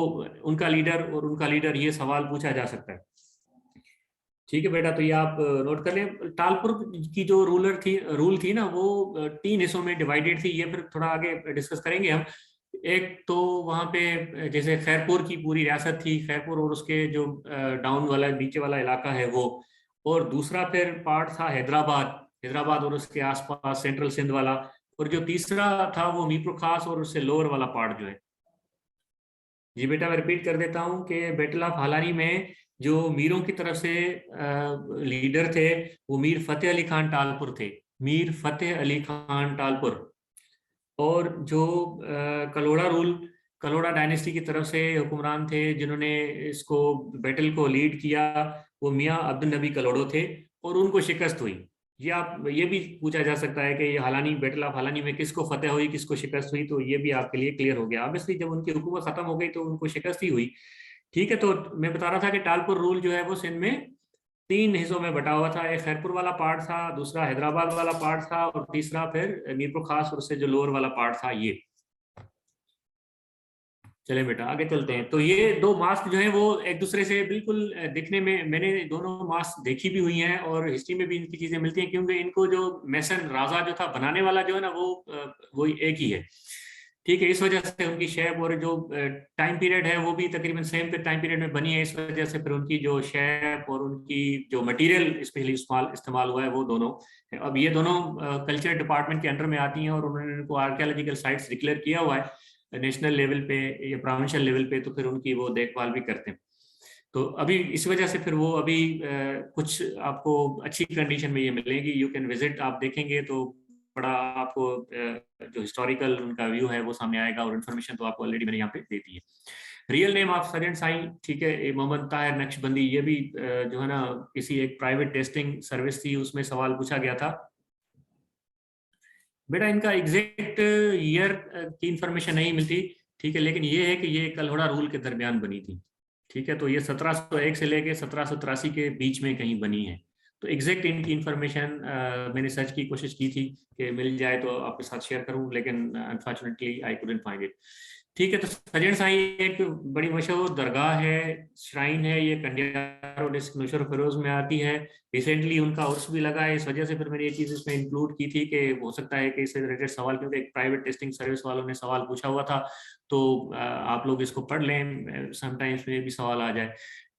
उनका लीडर और उनका लीडर, ये सवाल पूछा जा सकता है। ठीक है बेटा, तो ये आप नोट कर लें। टालपुर की जो रूल थी ना, वो 3 हिस्सों में डिवाइडेड थी। ये फिर थोड़ा आगे डिस्कस करेंगे हम। एक तो वहाँ पे जैसे खैरपुर की पूरी रियासत थी, खैरपुर और उसके जो डाउन वाला नीचे वाला इलाका है वो। और दूसरा फिर पार्ट था हैदराबाद, हैदराबाद और उसके आसपास सेंट्रल सिंध वाला। और जो तीसरा था वो मीरपुर खास और उससे लोअर वाला पार्ट जो है। जी बेटा, मैं रिपीट कर देता हूँ कि बैटल ऑफ हालानी में जो मीरों की तरफ से लीडर थे, वो मीर फतेह अली खान टालपुर थे, मीर फतेह अली खान टालपुर। और जो कलोड़ा रूल, कलोड़ा डायनेस्टी की तरफ से हुक्मरान थे जिन्होंने इसको बैटल को लीड किया, वो मियाँ अब्दुल नबी कलोड़ो थे, और उनको शिकस्त हुई। ये भी पूछा जा सकता है कि ये हालानी, बैटल ऑफ हालानी में किसको फतेह हुई, किसको शिकस्त हुई, तो ये भी आपके लिए क्लियर हो गया। ऑब्वियसली जब उनकी हुकूमत खत्म हो गई तो उनको शिकस्त ही हुई। ठीक है, तो मैं बता रहा था कि टालपुर रूल जो है वो सिंध में 3 हिस्सों में बटा हुआ था। एक खैरपुर वाला पार्ट था, दूसरा हैदराबाद वाला पार्ट था, और तीसरा फिर मीरपुर खास और उससे जो लोअर वाला पार्ट था ये। चले बेटा आगे चलते हैं। तो ये दो मास्क जो है वो एक दूसरे से बिल्कुल दिखने में, मैंने दोनों मास्क देखी भी हुई हैं और हिस्ट्री में भी इनकी चीजें मिलती हैं, क्योंकि इनको जो मैसन राजा जो था बनाने वाला जो है ना वो एक ही है। ठीक है, इस वजह से उनकी शेप और जो टाइम पीरियड है वो भी तकरीबन सेम टाइम पीरियड में बनी है। इस वजह से फिर उनकी जो शेप और उनकी जो मटेरियल स्पेशली इस्तेमाल हुआ है वो दोनों। अब ये दोनों कल्चर डिपार्टमेंट के अंडर में आती हैं और उन्होंने इनको आर्कियोलॉजिकल साइट्स डिक्लेयर किया हुआ है नेशनल लेवल पे या प्रोविंशियल लेवल पे, तो फिर उनकी वो देखभाल भी करते हैं। तो अभी इस वजह से फिर वो अभी कुछ आपको अच्छी कंडीशन में ये मिलेगी। यू कैन विजिट, आप देखेंगे तो बड़ा आपको जो हिस्टोरिकल उनका व्यू है वो सामने आएगा, और इन्फॉर्मेशन तो आपको ऑलरेडी मैंने यहाँ पे दे दी है। Real name of sergeant Sain, ठीक है, मोहम्मद ताहिर नक्शबंदी, ये भी जो है ना किसी एक प्राइवेट टेस्टिंग सर्विस थी उसमें सवाल पूछा गया था। बेटा इनका एग्जैक्ट ईयर की इंफॉर्मेशन नहीं मिलती, ठीक है, लेकिन ये है कि ये कल्होड़ा रूल के दरमियान बनी थी। ठीक है, तो ये 1701 से लेके 1783 के बीच में कहीं बनी है। तो एग्जैक्ट इनकी इंफॉर्मेशन मैंने सर्च की कोशिश की थी कि मिल जाए तो आपके साथ शेयर करूं, लेकिन unfortunately I couldn't find it. ठीक है, तो सर्जेंट साईं एक बड़ी मशहूर दरगाह है, श्राइन है, ये कंडियारो डिस्ट्रिक्ट नौशेरा फिरोज में आती है। रिसेंटली उनका उर्स भी लगा है, इस वजह से फिर मैंने ये चीज़ इसमें इंक्लूड की थी कि हो सकता है कि इससे रिलेटेड सवाल, क्योंकि एक प्राइवेट टेस्टिंग सर्विस वालों ने सवाल पूछा हुआ था, तो आप लोग इसको पढ़ लें, समटाइम्स में भी सवाल आ जाए।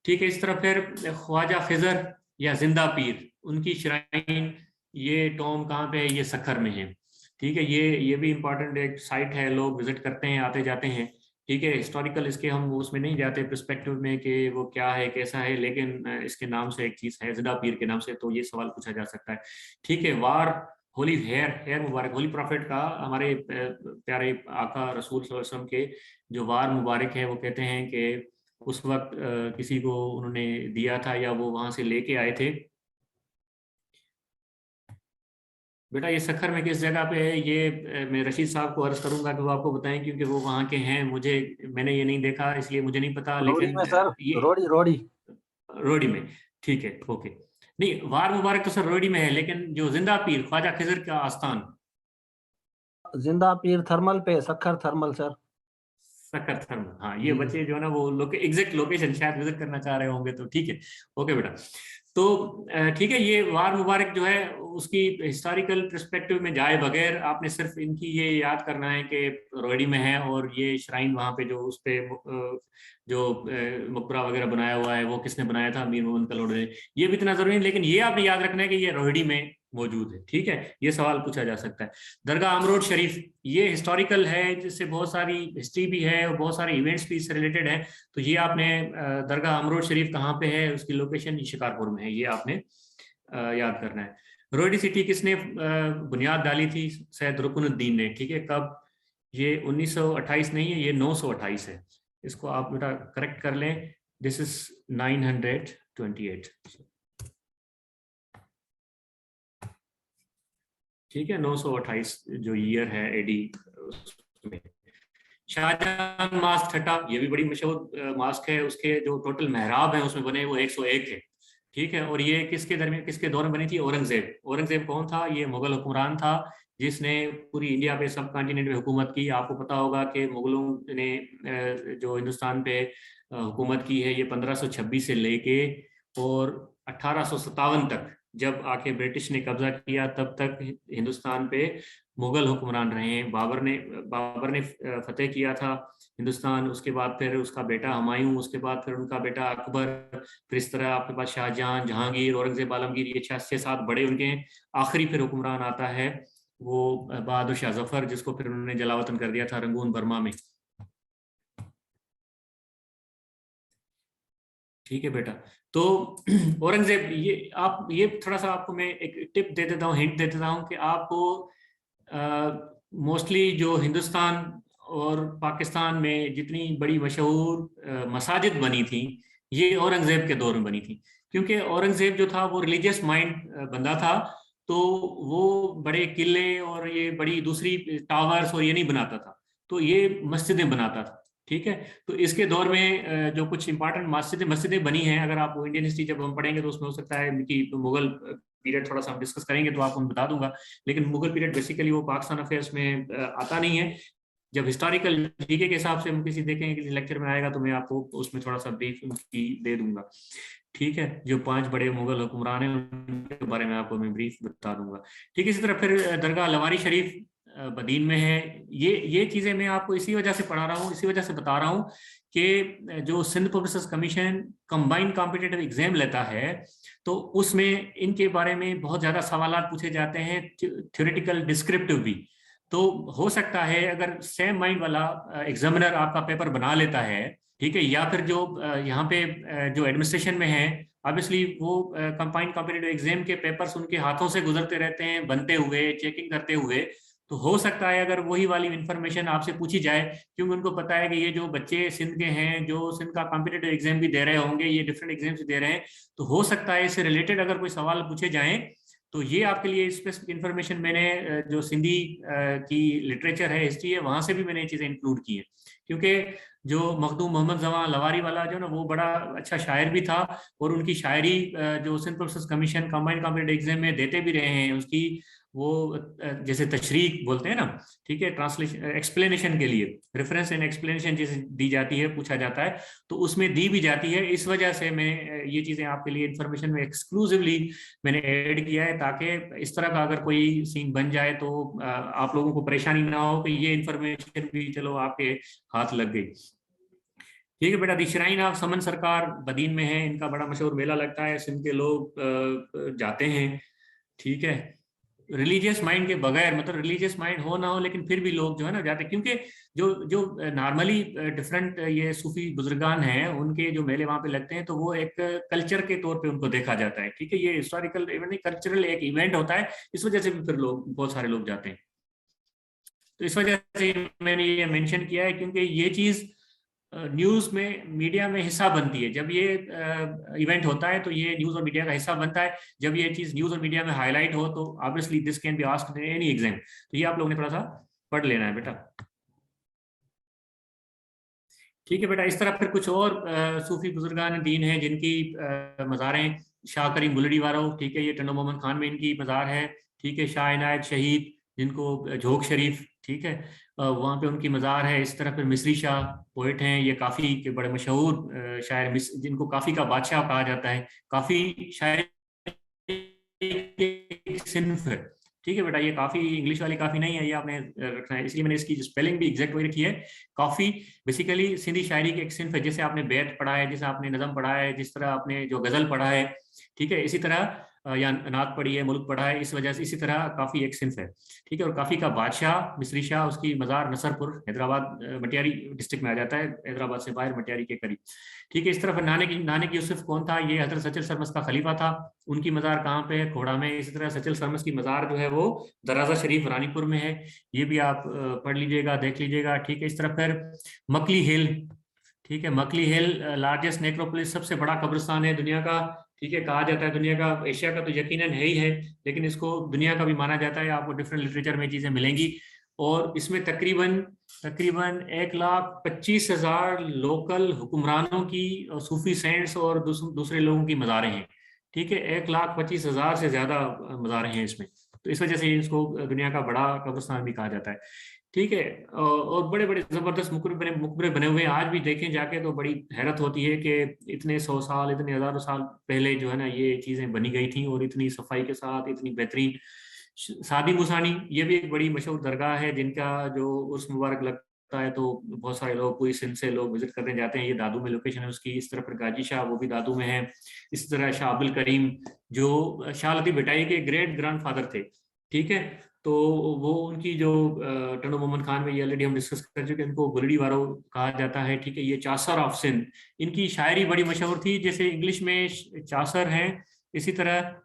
ठीक है, इस तरह फिर ख्वाजा खिजर या जिंदा पीर, उनकी श्राइन, ये टॉम कहाँ पे है, ये सखर में है। ठीक है, ये भी इम्पोर्टेंट एक साइट है, लोग विजिट करते हैं, आते जाते हैं। ठीक है, हिस्टोरिकल इसके हम उसमें नहीं जाते पर्सपेक्टिव में कि वो क्या है कैसा है, लेकिन इसके नाम से एक चीज है जिदा पीर के नाम से, तो ये सवाल पूछा जा सकता है। ठीक है, वार होली हेयर मुबारक, होली प्रॉफिट का, हमारे प्यारे आका रसूल सल्लल्लाहु अलैहि वसल्लम के जो वार मुबारक है, वो कहते हैं कि उस वक्त किसी को उन्होंने दिया था या वो वहां से लेके आए थे। बेटा ये सखर में किस जगह पे है, ये मैं रशीद साहब को अर्ज करूंगा कि वो आपको बताएं, क्योंकि वो वहाँ के हैं, मैंने ये नहीं देखा इसलिए मुझे नहीं पता, रोडी लेकिन में सर, ये रोडी रोडी। रोडी में। ठीक है, ओके। नहीं, वार मुबारक तो सर रोडी में है, लेकिन जो जिंदा पीर ख्वाजा खिजर का आस्थान, जिंदा पीर थर्मल पे, Sukkur thermal sir. Sukkur thermal, हाँ, ये जी बच्चे जो है ना वो एग्जैक्ट लोकेशन शायद विजिट करना चाह रहे होंगे, तो ठीक है, ओके बेटा। तो ठीक है, ये वार मुबारक जो है उसकी हिस्टोरिकल पर्सपेक्टिव में जाए बगैर आपने सिर्फ इनकी ये याद करना है कि रोहिणी में है, और ये श्राइन वहां पे जो उस पे जो मकबरा वगैरह बनाया हुआ है वो किसने बनाया था, अमीर मोहम्मद कलोड़ ने, ये भी इतना जरूरी नहीं, लेकिन ये आपने याद रखना है कि ये रोहिणी में मौजूद है। ठीक है, ये सवाल पूछा जा सकता है। दरगाह अमरोड शरीफ, ये हिस्टोरिकल है, जिससे बहुत सारी हिस्ट्री भी है और बहुत सारे इवेंट्स भी इससे रिलेटेड है। तो ये आपने दरगाह अमरोड शरीफ कहाँ पे है, उसकी लोकेशन शिकारपुर में है, ये आपने याद करना है। रोहिणी सिटी किसने बुनियाद डाली थी, सैयद रुकनुद्दीन ने। ठीक है, कब, ये 1928 नहीं है, ये 928 है, इसको आप बेटा करेक्ट कर लें, दिस इज 928। ठीक है, 928 जो ईयर है एडी उसमें। शाहजहां मास्क छठा, ये भी बड़ी मशहूर मास्क है, उसके जो टोटल मेहराब है उसमें बने वो 101 है। ठीक है, और ये किसके दरमियान, किसके दौर में बनी थी, औरंगजेब। औरंगजेब कौन था, ये मुगल हुक्मरान था जिसने पूरी इंडिया पे, सब कॉन्टिनेंट में हुकूमत की। आपको पता होगा कि मुगलों ने जो हिंदुस्तान पे हुकूमत की है, ये 1526 से लेके और 1857 तक, जब आके ब्रिटिश ने कब्जा किया, तब तक हिंदुस्तान पे मुगल हुक्मरान रहे हैं। बाबर ने फतेह किया था हिंदुस्तान, उसके बाद फिर उसका बेटा हुमायूं, उसके बाद फिर उनका बेटा अकबर, फिर इस तरह आपके पास शाहजहां, जहांगीर, औरंगजेब, आलमगीर, ये 6-7 बड़े उनके हैं। आखिरी फिर हुक्मरान आता है वो बहादुर शाह जफर, जिसको फिर उन्होंने जलावतन कर दिया था रंगून बर्मा में। ठीक है बेटा, तो औरंगजेब, ये थोड़ा सा आपको मैं एक टिप दे देता हूँ, हिंट दे देता हूँ कि आपको मोस्टली जो हिंदुस्तान और पाकिस्तान में जितनी बड़ी मशहूर मसाजिद बनी थी, ये औरंगजेब के दौर में बनी थी, क्योंकि औरंगजेब जो था वो रिलीजियस माइंड बंदा था, तो वो बड़े किले और ये बड़ी दूसरी टावर्स और ये नहीं बनाता था, तो ये मस्जिदें बनाता था। ठीक है, तो इसके दौर में जो कुछ इंपॉर्टेंट मस्जिदें मस्जिदें बनी हैं, अगर आप इंडियन हिस्ट्री जब हम पढ़ेंगे तो उसमें हो सकता है कि मुगल पीरियड थोड़ा सा हम डिस्कस करेंगे तो आपको मैं बता दूंगा, लेकिन मुगल पीरियड बेसिकली वो पाकिस्तान अफेयर्स में आता नहीं है। जब हिस्टोरिकल जीके के हिसाब से हम किसी देखेंगे किसी लेक्चर में आएगा तो मैं आपको उसमें थोड़ा सा ब्रीफ उनकी दे दूंगा। ठीक है, जो 5 बड़े मुगल हुक्मरान हैं उनके बारे में आपको मैं ब्रीफ बता दूंगा। ठीक है, इसी तरह फिर दरगाह लवारी शरीफ बदीन में है। ये चीजें मैं आपको इसी वजह से पढ़ा रहा हूँ, इसी वजह से बता रहा हूँ कि जो Sindh public commission combined competitive exam लेता है तो उसमें इनके बारे में बहुत ज्यादा सवाल पूछे जाते हैं, थ्योरेटिकल डिस्क्रिप्टिव भी। तो हो सकता है अगर सेम माइंड वाला एग्जामिनर आपका पेपर बना लेता है, ठीक है, या फिर जो यहाँ पे जो एडमिनिस्ट्रेशन में है, ऑब्वियसली वो कंबाइंड कॉम्पिटिटिव एग्जाम के पेपर्स उनके हाथों से गुजरते रहते हैं, बनते हुए, चेकिंग करते हुए। तो हो सकता है अगर वही वाली इंफॉर्मेशन आपसे पूछी जाए, क्योंकि उनको पता है कि ये जो बच्चे सिंध के हैं जो सिंध का कॉम्पिटिटिव एग्जाम भी दे रहे होंगे, ये डिफरेंट एग्जाम्स दे रहे हैं, तो हो सकता है इससे रिलेटेड अगर कोई सवाल पूछे जाएं तो ये आपके लिए स्पेसिफिक इन्फॉर्मेशन मैंने जो सिंधी की लिटरेचर है, हिस्ट्री है, वहां से भी मैंने ये चीजें इंक्लूड की हैं। क्योंकि जो मखदूम मोहम्मद जवां लवारी वाला जो ना वो बड़ा अच्छा शायर भी था, और उनकी शायरी जो Sindh process commission combined competitive exam में देते भी रहे हैं, उसकी वो जैसे तशरीह बोलते हैं ना, ठीक है, ट्रांसलेशन एक्सप्लेनेशन के लिए रेफरेंस एंड एक्सप्लेनेशन जैसे दी जाती है, पूछा जाता है, तो उसमें दी भी जाती है। इस वजह से मैं ये चीजें आपके लिए इंफॉर्मेशन में एक्सक्लूसिवली मैंने ऐड किया है, ताकि इस तरह का अगर कोई सीन बन जाए तो आप लोगों को परेशानी ना हो कि ये इंफॉर्मेशन भी चलो आपके हाथ लग गई। ठीक है बेटा, दी श्राइन ऑफ समन सरकार बदीन में है, इनका बड़ा मशहूर मेला लगता है, सिंध के लोग जाते हैं। ठीक है, रिलीजियस माइंड के बगैर, मतलब रिलीजियस माइंड हो ना हो लेकिन फिर भी लोग जो है ना जाते हैं, क्योंकि जो जो नॉर्मली डिफरेंट ये सूफी बुजुर्गान हैं उनके जो मेले वहां पे लगते हैं तो वो एक कल्चर के तौर पे उनको देखा जाता है। ठीक है, ये हिस्टोरिकल इवेंट नहीं, कल्चरल एक इवेंट होता है, इस वजह से भी फिर लोग, बहुत सारे लोग जाते हैं। तो इस वजह से मैंने ये मेंशन किया है, क्योंकि ये चीज न्यूज में, मीडिया में हिस्सा बनती है। जब ये इवेंट होता है तो ये न्यूज और मीडिया का हिस्सा बनता है। जब ये चीज न्यूज और मीडिया में हाईलाइट हो तो obviously this can be asked in any exam. तो ये आप लोगों ने थोड़ा सा पढ़ लेना है बेटा। ठीक है बेटा, इस तरह फिर कुछ और सूफी बुजुर्गान दीन हैं जिनकी मज़ारें, शाह करीम बुलड़ी वारो, ठीक है, ये टंडो मोहम्मद खान में इनकी मज़ार है। ठीक है, शाह इनायत शहीद जिनको झोंक शरीफ, ठीक है, वहाँ पे उनकी मज़ार है। इस तरह फिर मिस्री शाह पोइट हैं, ये काफ़ी के बड़े मशहूर शायर, जिनको काफ़ी का बादशाह कहा जाता है, काफ़ी शायर सिन्फ है। ठीक है बेटा, ये काफी इंग्लिश वाली काफी नहीं है, ये आपने रखना है, इसलिए मैंने इसकी स्पेलिंग भी एग्जैक्ट वही रखी है। काफी बेसिकली सिंधी शायरी की एक सिन्फ है, जैसे आपने बैत पढ़ा है, जैसे आपने नज़म पढ़ा है, जिस तरह आपने जो गजल पढ़ा है, ठीक है, इसी तरह या नात पढ़ी है, मुल्क पढ़ा है, इस वजह से इसी तरह काफी एक सिन्फ है। ठीक है, और काफी का बादशाह मिस्री शाह, उसकी मज़ार नसरपुर हैदराबाद मटियारी डिस्ट्रिक्ट में आ जाता है, हैदराबाद से बाहर मटियारी के करीब। ठीक है, इस तरफ नाने की यूसुफ कौन था, ये हजरत सचल सरमस का खलीफा था, उनकी मज़ार कहाँ पे है, खोड़ा में। इसी तरह सचल सरमस की मज़ार जो है वो दराजा शरीफ रानीपुर में है, ये भी आप पढ़ लीजिएगा, देख लीजिएगा। ठीक है, इस तरह फिर मकली हिल, ठीक है, मकली हिल लार्जेस्ट नेक्रोपोलिस, सबसे बड़ा कब्रिस्तान है दुनिया का। ठीक है, कहा जाता है दुनिया का, एशिया का तो यकीनन है ही है, लेकिन इसको दुनिया का भी माना जाता है, आपको डिफरेंट लिटरेचर में चीजें मिलेंगी। और इसमें तकरीबन तकरीबन 1,25,000 लोकल हुक्मरानों की और सूफी सेंट्स और दूसरे लोगों की मज़ारें हैं। ठीक है, 1,25,000 से ज्यादा मज़ारें हैं इसमें, तो इस वजह से इसको दुनिया का बड़ा कब्रिस्तान भी कहा जाता है। ठीक है, और बड़े बड़े जबरदस्त मुकबरे बने हुए हैं, आज भी देखें जाके तो बड़ी हैरत होती है कि इतने 100 साल, इतने हजारों साल पहले जो है ना ये चीजें बनी गई थी, और इतनी सफाई के साथ, इतनी बेहतरीन। सादी मुसानी, ये भी एक बड़ी मशहूर दरगाह है, जिनका जो उर्स मुबारक लगता है तो बहुत सारे लोग पूरी सिंध से लोग विजिट करने जाते हैं। ये दादू में लोकेशन है उसकी। इस तरह फिर गाजी शाह, वो भी दादू में है। इस तरह शाह अब्दुल करीम जो शाह लतीफ भटाई के ग्रेट ग्रैंडफादर थे, ठीक है, तो वो उनकी जो टंडो मोहम्मद खान में, ये ऑलरेडी हम डिस्कस कर चुके हैं, इनको बुलड़ी वारो कहा जाता है। ठीक है, ये चासर ऑफ सिंध, इनकी शायरी बड़ी मशहूर थी, जैसे इंग्लिश में चासर है, इसी तरह।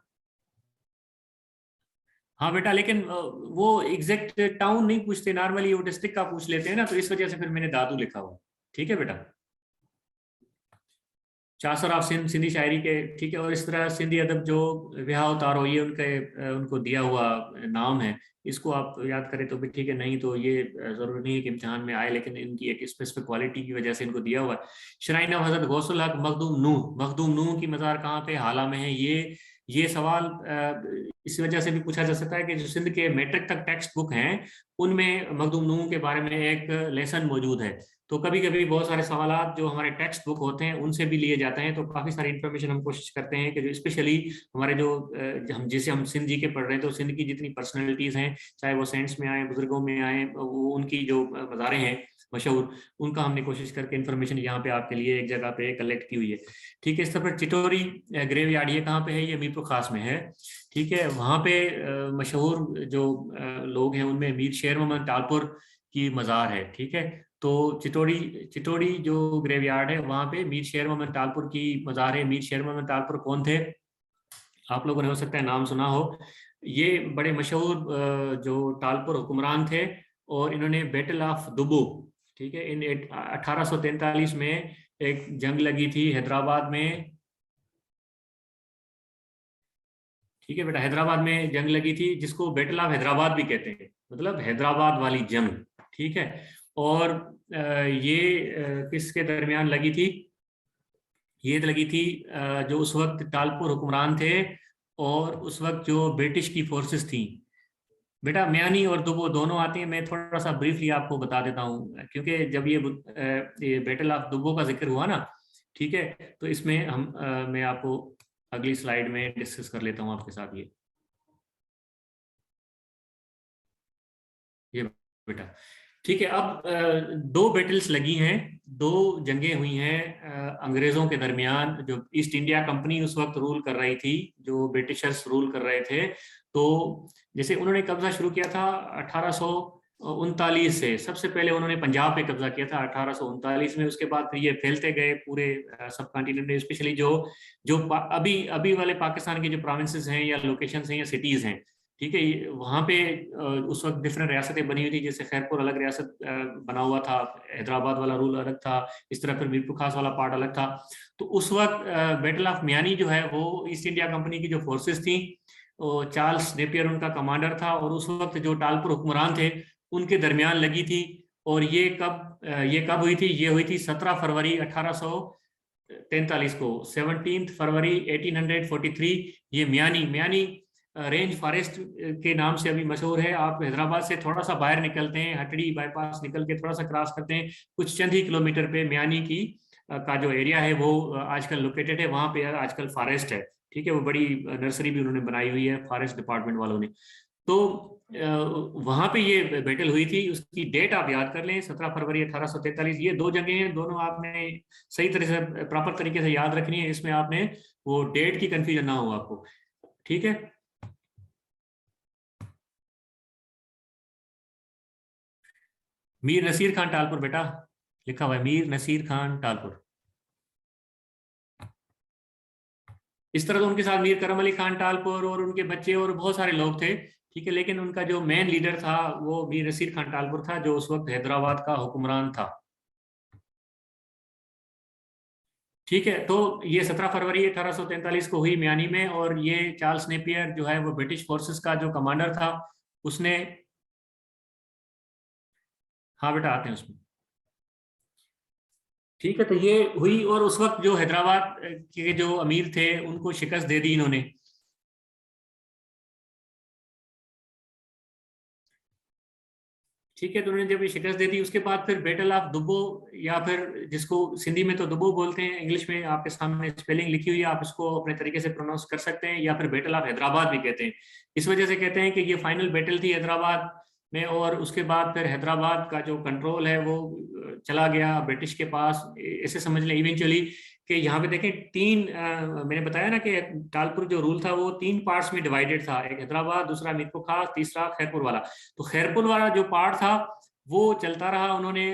हाँ बेटा, लेकिन वो एग्जैक्ट टाउन नहीं पूछते, नॉर्मली वो डिस्ट्रिक्ट का पूछ लेते हैं ना, तो इस वजह से फिर मैंने दादू लिखा हुआ। ठीक है बेटा, चासर ऑफ सिंध सिंधी शायरी के, ठीक है। और इस तरह सिंधी अदब जो ब्याह उतारो, ये उनको दिया हुआ नाम है। इसको आप याद करें तो भी ठीक है, नहीं तो ये जरूरी नहीं है कि इम्तिहान में आए, लेकिन इनकी एक स्पेसिफिक क्वालिटी की वजह से इनको दिया हुआ है। श्राइन ऑफ हजरत गौसुल हक मखदूम नूह की मज़ार कहाँ पे, हाला में है। ये सवाल इस वजह से भी पूछा जा सकता है कि जो सिंध के मैट्रिक तक टेक्स्ट बुक हैं उनमें मखदूम नूह के बारे में एक लेसन मौजूद है। तो कभी कभी बहुत सारे सवालात जो हमारे टेक्स्ट बुक होते हैं उनसे भी लिए जाते हैं। तो काफी सारी इन्फॉर्मेशन हम कोशिश करते हैं कि जो स्पेशली हमारे जो हम जैसे हम सिंध जी के पढ़ रहे हैं, तो सिंध की जितनी पर्सनैलिटीज हैं, चाहे वो सेंट्स में आए, बुजुर्गों में आए, वो उनकी जो मज़ारें हैं मशहूर, उनका हमने कोशिश करके इन्फॉर्मेशन यहाँ पे आपके लिए एक जगह पे कलेक्ट की हुई है। ठीक है। इस तरह चिटोरी ग्रेव यार्ड ये कहाँ पे है, ये मीरपुर खास में है। ठीक है। वहाँ पे मशहूर जो लोग हैं उनमें मीर शेर मोहम्मद टालपुर की मज़ार है। ठीक है। तो चिटोड़ी जो ग्रेवयार्ड है वहाँ पे मीर शेर मोहम्मद टालपुर की मज़ार है। मीर शेर मोहम्मद टालपुर कौन थे, आप लोगों ने हो सकता है नाम सुना हो। ये बड़े मशहूर जो टालपुर हुक्मरान थे, और इन्होंने बैटल ऑफ दुबो, ठीक है, इन 1843 में एक जंग लगी थी हैदराबाद में। ठीक है बेटा, हैदराबाद में जंग लगी थी जिसको बैटल ऑफ हैदराबाद भी कहते हैं, मतलब हैदराबाद वाली जंग। ठीक है। और ये किसके दरमियान लगी थी, ये लगी थी जो उस वक्त टालपुर हुक्मरान थे और उस वक्त जो ब्रिटिश की फोर्सेस थी। बेटा म्यानी और दुबो दोनों आती हैं, मैं थोड़ा सा ब्रीफली आपको बता देता हूँ, क्योंकि जब ये बैटल ऑफ दुबो का जिक्र हुआ ना, ठीक है, तो इसमें मैं आपको अगली स्लाइड में डिस्कस कर लेता हूँ आपके साथ ये बेटा। ठीक है। अब दो बैटल्स लगी हैं, दो जंगें हुई हैं अंग्रेजों के दरमियान। जो ईस्ट इंडिया कंपनी उस वक्त रूल कर रही थी, जो ब्रिटिशर्स रूल कर रहे थे, तो जैसे उन्होंने कब्जा शुरू किया था 1839 से। सबसे पहले उन्होंने पंजाब पे कब्जा किया था 1839 में। उसके बाद फिर ये फैलते गए पूरे सब कॉन्टिनेंट में, स्पेशली जो जो अभी अभी वाले पाकिस्तान के जो प्रोविंसेस हैं या लोकेशंस हैं या सिटीज हैं, ठीक है, वहाँ पे उस वक्त डिफरेंट रियासतें बनी हुई थी। जैसे खैरपुर अलग रियासत बना हुआ था, हैदराबाद वाला रूल अलग था, इस तरह फिर मीरपुर खास वाला पार्ट अलग था। तो उस वक्त बैटल ऑफ म्यानी जो है वो ईस्ट इंडिया कंपनी की जो फोर्सेस थी, चार्ल्स नेपियर उनका कमांडर था, और उस वक्त जो टालपुर हुक्मरान थे उनके दरमियान लगी थी। और ये कब हुई थी, ये हुई थी 17 फरवरी 1843 को, 17 फरवरी 1843। ये म्यानी रेंज फॉरेस्ट के नाम से अभी मशहूर है। आप हैदराबाद से थोड़ा सा बाहर निकलते हैं, हटड़ी बाईपास निकल के थोड़ा सा क्रॉस करते हैं, कुछ चंद ही किलोमीटर पे म्यानी की का जो एरिया है वो आजकल लोकेटेड है। वहां पे आजकल फॉरेस्ट है। ठीक है। वो बड़ी नर्सरी भी उन्होंने बनाई हुई है फॉरेस्ट डिपार्टमेंट वालों ने। तो वहां पे ये बैटल हुई थी, उसकी डेट आप याद कर लें, 17 फरवरी 1843। ये दो जगह हैं, दोनों आपने सही तरह से प्रॉपर तरीके से याद रखनी है, इसमें आपने वो डेट की कंफ्यूजन ना हो आपको। ठीक है। मीर नसीर खान टालपुर बेटा, लिखा हुआ है मीर नसीर खान टालपुर। इस तरह तो उनके साथ मीर करम अली खान टालपुर और उनके बच्चे और बहुत सारे लोग थे। ठीक है। लेकिन उनका जो मेन लीडर था वो मीर नसीर खान टालपुर था, जो उस वक्त हैदराबाद का हुक्मरान था। ठीक है। तो ये 17 फरवरी 1843 को हुई म्यानी में, और ये चार्ल्स नेपियर जो है वो ब्रिटिश फोर्सेस का जो कमांडर था, उसने, हाँ बेटा आते हैं उसमें। ठीक है। तो ये हुई, और उस वक्त जो हैदराबाद के जो अमीर थे उनको शिकस्त दे दी इन्होंने। ठीक है। तो उन्होंने जब ये शिकस्त दे दी, उसके बाद फिर बैटल ऑफ दुब्बो, या फिर जिसको सिंधी में तो दुब्बो बोलते हैं, इंग्लिश में आपके सामने स्पेलिंग लिखी हुई है, आप इसको अपने तरीके से प्रोनाउंस कर सकते हैं, या फिर बैटल ऑफ हैदराबाद भी कहते हैं। इस वजह से कहते हैं कि ये फाइनल बैटल थी हैदराबाद में, और उसके बाद फिर हैदराबाद का जो कंट्रोल है वो चला गया ब्रिटिश के पास। ऐसे समझ लें इवेंचुअली कि यहाँ पे देखें मैंने बताया ना कि टालपुर जो रूल था वो 3 पार्ट्स में डिवाइडेड था, एक हैदराबाद, दूसरा मीरपुर खास, तीसरा खैरपुर वाला। तो खैरपुर वाला जो पार्ट था वो चलता रहा, उन्होंने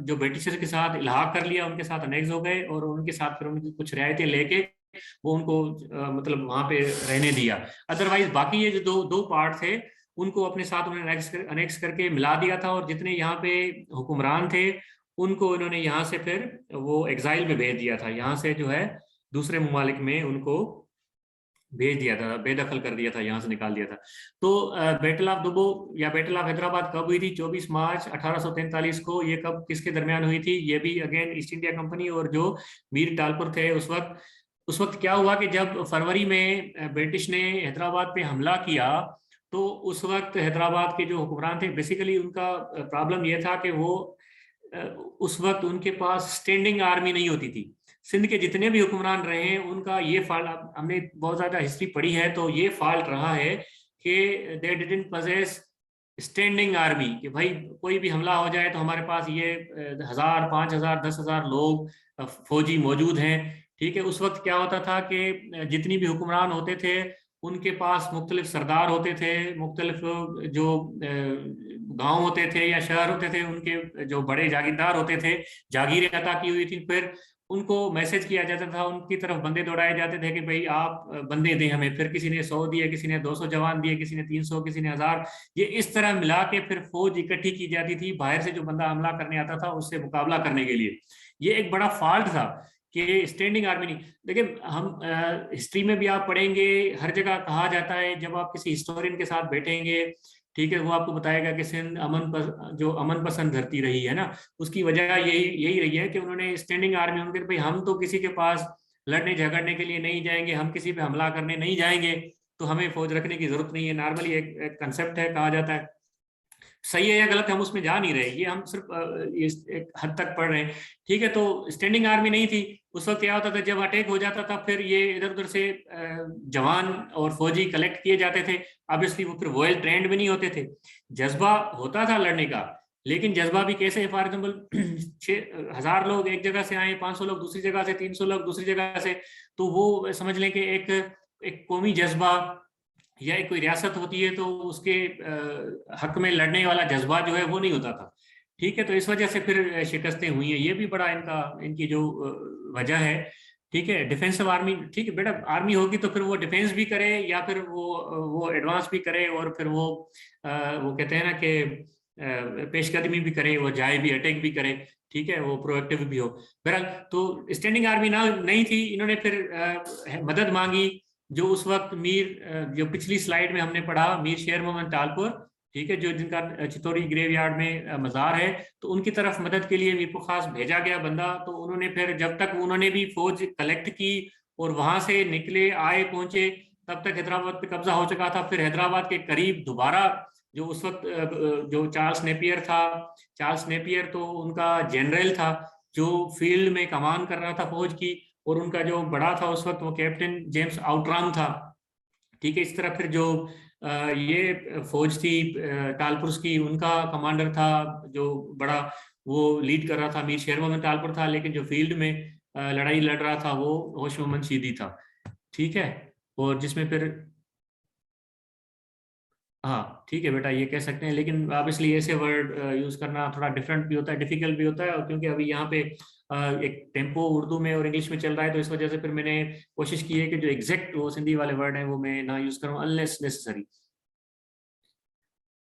जो ब्रिटिशर्स के साथ इल्हाक कर लिया, उनके साथ अनेक्स हो गए, और उनके साथ फिर उनकी कुछ रियायतें लेके वो उनको मतलब वहां पे रहने दिया। अदरवाइज बाकी ये जो दो दो पार्ट थे उनको अपने साथ उन्होंने अनेक्स करके मिला दिया था, और जितने यहाँ पे हुक्मरान थे उनको इन्होंने यहाँ से फिर वो एग्जाइल में भेज दिया था, यहाँ से जो है दूसरे ममालिक में उनको भेज दिया था, बेदखल कर दिया था, यहाँ से निकाल दिया था। तो बैटल ऑफ दुबो या बैटल ऑफ हैदराबाद कब हुई थी? 24 मार्च 1843 को। ये कब किसके दरमियान हुई थी? ये भी अगेन ईस्ट इंडिया कंपनी और जो मीर टालपुर थे उस वक्त क्या हुआ कि जब फरवरी में ब्रिटिश ने हैदराबाद पे हमला किया, तो उस वक्त हैदराबाद के जो हुक्मरान थे, बेसिकली उनका प्रॉब्लम यह था कि वो उस वक्त उनके पास स्टैंडिंग आर्मी नहीं होती थी। सिंध के जितने भी हुक्मरान रहे हैं उनका ये फॉल्ट, हमने बहुत ज्यादा हिस्ट्री पढ़ी है, तो ये फॉल्ट रहा है कि they didn't possess standing army, कि भाई कोई भी हमला हो जाए तो हमारे पास ये 1000, 5000, 10,000 लोग फौजी मौजूद हैं। ठीक है, उस वक्त क्या होता था कि जितनी भी हुक्मरान होते थे उनके पास मुख्तलिफ सरदार होते थे, मुख्तलिफ जो गांव होते थे या शहर होते थे, उनके जो बड़े जागीरदार होते थे, जागीरें अता की हुई थी, फिर उनको मैसेज किया जाता था, उनकी तरफ बंदे दौड़ाए जाते थे कि भाई आप बंदे दें हमें। फिर किसी ने 100 दिए, किसी ने 200 जवान दिए, किसी ने 300, किसी ने 1000। ये इस तरह मिला के फिर फौज इकट्ठी की जाती थी बाहर से, जो बंदा हमला करने आता था उससे मुकाबला करने के लिए। ये एक बड़ा फॉल्ट था कि स्टैंडिंग आर्मी नहीं। देखिए, हम हिस्ट्री में भी आप पढ़ेंगे, हर जगह कहा जाता है, जब आप किसी हिस्टोरियन के साथ बैठेंगे, ठीक है, वो आपको बताएगा कि सिंध जो अमन पसंद धरती रही है ना, उसकी वजह यही रही है कि उन्होंने स्टैंडिंग आर्मी, उनके भाई हम तो किसी के पास लड़ने झगड़ने के लिए नहीं जाएंगे, हम किसी पे हमला करने नहीं जाएंगे, तो हमें फौज रखने की जरूरत नहीं है। नॉर्मली एक कंसेप्ट है, कहा जाता है। सही है या गलत हम उसमें जा नहीं रहे, ये हम सिर्फ एक हद तक पढ़ रहे हैं। ठीक है, तो स्टैंडिंग आर्मी नहीं थी। उस वक्त क्या होता था, जब अटैक हो जाता था फिर ये इधर उधर से जवान और फौजी कलेक्ट किए जाते थे। ऑब्वियसली वो फिर वेल ट्रेंड भी नहीं होते थे। जज्बा होता था लड़ने का, लेकिन जज्बा भी कैसे? फॉर एग्जाम्पल 6000 लोग एक जगह से आए, 500 लोग दूसरी जगह से, 300 लोग दूसरी जगह से, तो वो समझ लें कि एक कौमी जज्बा या एक कोई रियासत होती है तो उसके हक में लड़ने वाला जज्बा जो है वो नहीं होता था। ठीक है, तो इस वजह से फिर शिकस्तें हुई हैं। ये भी बड़ा इनकी जो वजह है। ठीक है, डिफेंसिव आर्मी, ठीक है बेटा, आर्मी होगी तो फिर वो डिफेंस भी करे या फिर वो एडवांस भी करे, और फिर वो कहते हैं ना कि पेशकदमी भी करे, वो जाए भी, अटैक भी करे। ठीक है, वो प्रोएक्टिव भी हो। बहरहाल, तो स्टैंडिंग आर्मी ना नहीं थी, इन्होंने फिर मदद मांगी। जो उस वक्त जो पिछली स्लाइड में हमने पढ़ा, मीर शेर मोहम्मद टालपुर, ठीक है, जो जिनका चित्तौड़ी ग्रेवयार्ड में मजार है, तो उनकी तरफ मदद के लिए मीर खास भेजा गया बंदा। तो उन्होंने फिर, जब तक उन्होंने भी फौज कलेक्ट की और वहां से निकले आए पहुंचे, तब तक हैदराबाद पे कब्जा हो चुका था। फिर हैदराबाद के करीब दोबारा जो उस वक्त जो चार्ल्स नेपियर तो उनका जनरल था, जो फील्ड में कमान कर रहा था फौज की, और उनका जो बड़ा था उस वक्त वो कैप्टन जेम्स आउटराम था। ठीक है, इस तरह फिर जो ये फौज थी टालपुर की, उनका कमांडर था जो बड़ा, वो लीड कर रहा था, मीर शेर मोहम्मद टालपुर था, लेकिन जो फील्ड में लड़ाई लड़ रहा था वो होश मोहम्मद शीदी था। ठीक है, और जिसमें फिर, हाँ ठीक है बेटा, ये कह सकते हैं, लेकिन ऑब्वियसली ऐसे वर्ड यूज करना थोड़ा डिफरेंट भी होता है, डिफिकल्ट भी होता है, और क्योंकि अभी यहाँ पे एक टेम्पो उर्दू में और इंग्लिश में चल रहा है, तो इस वजह से फिर मैंने कोशिश की है कि जो एग्जैक्ट वो सिंधी वाले वर्ड हैं वो मैं ना यूज करूँ अनलेस नेसेसरी।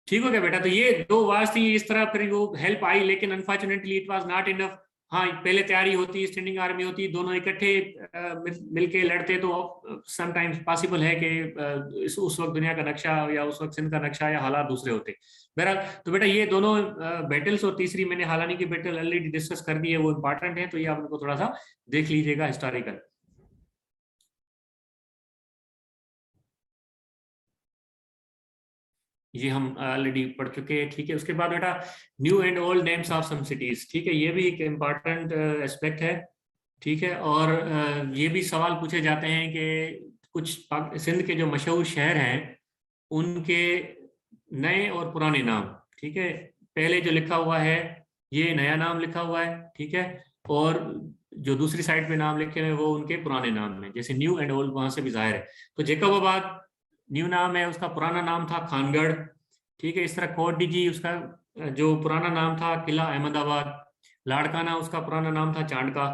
ठीक हो गया बेटा? तो ये दो वार्स थी, इस तरह फिर वो हेल्प आई, लेकिन unfortunately it was not enough. हाँ, पहले तैयारी होती, स्टैंडिंग आर्मी होती, दोनों इकट्ठे मिलके लड़ते, तो समटाइम्स पॉसिबल है कि उस वक्त दुनिया का नक्शा या उस वक्त सिंध का नक्शा या हालात दूसरे होते। बहरहाल, तो बेटा ये दोनों बैटल्स, और तीसरी मैंने हालानी की बैटल ऑलरेडी डिस्कस कर दी है, वो इंपॉर्टेंट है, तो ये आप उनको थोड़ा सा देख लीजिएगा हिस्टोरिकल। ये हम ऑलरेडी पढ़ चुके हैं। ठीक है, उसके बाद बेटा new and old names of some cities. ठीक है, ये भी एक इम्पॉर्टेंट एस्पेक्ट है। ठीक है, और ये भी सवाल पूछे जाते हैं कि कुछ सिंध के जो मशहूर शहर हैं उनके नए और पुराने नाम। ठीक है, पहले जो लिखा हुआ है ये नया नाम लिखा हुआ है। ठीक है, और जो दूसरी साइड पे नाम लिखे हुए हैं वो उनके पुराने नाम हैं, जैसे न्यू एंड ओल्ड वहां से भी जाहिर है। तो जैकबाबाद न्यू नाम है, उसका पुराना नाम था खानगढ़। ठीक है, इस तरह कोट डीजी, उसका जो पुराना नाम था किला अहमदाबाद। लाड़काना, उसका पुराना नाम था चांडका।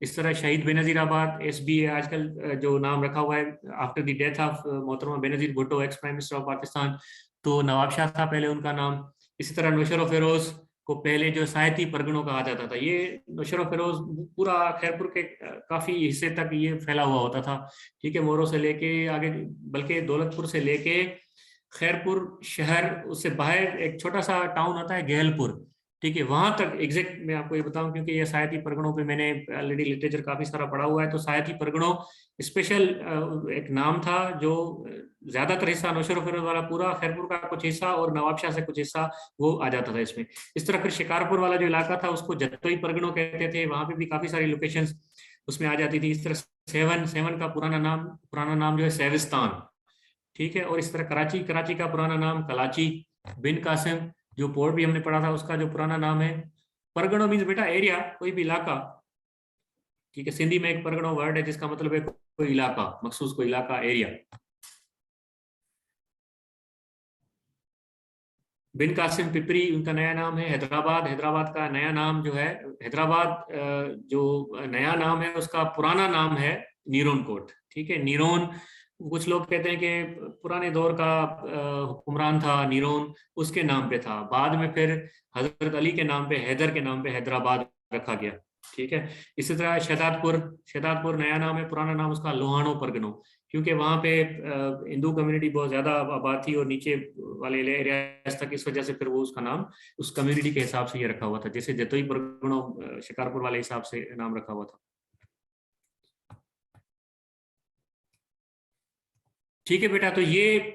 इस तरह शहीद बेनजीराबाद SBA आजकल जो नाम रखा हुआ है आफ्टर द डेथ ऑफ मोहतरमा Benazir Bhutto, ex prime minister of Pakistan, तो नवाब शाह था पहले उनका नाम। इसी तरह नौशर फेरोज को पहले जो सायती परगनों कहा जाता था। ये नौशेरो फिरोज पूरा खैरपुर के काफी हिस्से तक ये फैला हुआ होता था, ठीक है, मोरो से लेके आगे, बल्कि दौलतपुर से लेके खैरपुर शहर, उससे बाहर एक छोटा सा टाउन होता है गहलपुर, ठीक है, वहां तक एग्जैक्ट मैं आपको ये बताऊं, क्योंकि ये सायती परगणों पे मैंने ऑलरेडी लिटरेचर काफी सारा पढ़ा हुआ है। तो सायती परगणों स्पेशल एक नाम था, जो ज्यादातर हिस्सा नौशेरो फिरोज वाला पूरा खैरपुर का कुछ हिस्सा और नवाबशाह से कुछ हिस्सा वो आ जाता था इसमें। इस तरह फिर शिकारपुर वाला जो इलाका था उसको जतोई परगणों कहते थे, वहां पे भी काफी सारी लोकेशंस उसमें आ जाती थी। इस तरह सेवन सेवन का पुराना नाम जो है सेविस्तान, ठीक है। और इस तरह कराची, कराची का पुराना नाम कलाची। बिन कासिम जो पोर्ट भी हमने पढ़ा था, उसका जो पुराना नाम है। परगणों मीन्स बेटा एरिया, कोई भी इलाका, ठीक है। सिंधी में एक परगणों वर्ड है जिसका मतलब है कोई इलाका, मखसूस कोई इलाका, एरिया। बिन कासिम पिपरी उनका नया नाम है। हैदराबाद, हैदराबाद का नया नाम जो है, हैदराबाद जो नया नाम है उसका पुराना नाम है नीरोन कोट, ठीक है। नीरोन, कुछ लोग कहते हैं कि पुराने दौर का हुक्मरान था नीरोन, उसके नाम पे था। बाद में फिर हजरत अली के नाम पे, हैदर के नाम पे हैदराबाद रखा गया, ठीक है। इसी तरह शहदादपुर, शहदादपुर नया नाम है, पुराना नाम उसका लोहानो परगनों, क्योंकि वहां पे हिंदू कम्युनिटी बहुत ज्यादा आबाद थी और नीचे वाले एरिया तक, इस वजह से फिर वो उसका नाम उस कम्युनिटी के हिसाब से ये रखा हुआ था, जैसे जतोई परगणों शिकारपुर वाले हिसाब से नाम रखा हुआ था, ठीक है बेटा। तो ये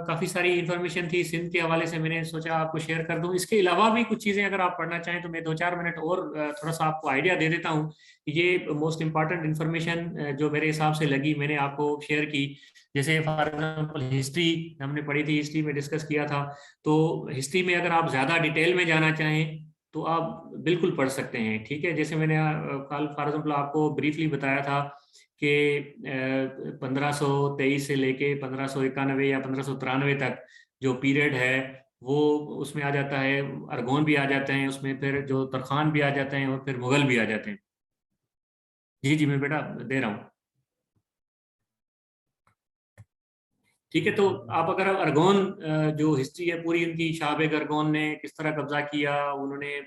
काफी सारी इंफॉर्मेशन थी सिंध के हवाले से, मैंने सोचा आपको शेयर कर दूं। इसके अलावा भी कुछ चीजें अगर आप पढ़ना चाहें तो मैं 2-4 मिनट और थोड़ा सा आपको आइडिया दे देता हूं। ये मोस्ट इंपॉर्टेंट इंफॉर्मेशन जो मेरे हिसाब से लगी मैंने आपको शेयर की। जैसे फॉर एग्जाम्पल हिस्ट्री हमने पढ़ी थी, हिस्ट्री में डिस्कस किया था। तो हिस्ट्री में अगर आप ज्यादा डिटेल में जाना चाहें तो आप बिल्कुल पढ़ सकते हैं, ठीक है। जैसे मैंने कल फॉर एग्जाम्पल आपको ब्रीफली बताया था कि 1523 से लेके 1591 या 1593 तक जो पीरियड है वो उसमें आ जाता है। अरगोन भी आ जाते हैं उसमें, फिर जो तरखान भी आ जाते हैं और फिर मुगल भी आ जाते हैं। जी जी मैं बेटा दे रहा हूँ, ठीक है। तो आप अगर अरगोन जो हिस्ट्री है पूरी उनकी, शाह बेग अरगोन ने किस तरह कब्जा किया, उन्होंने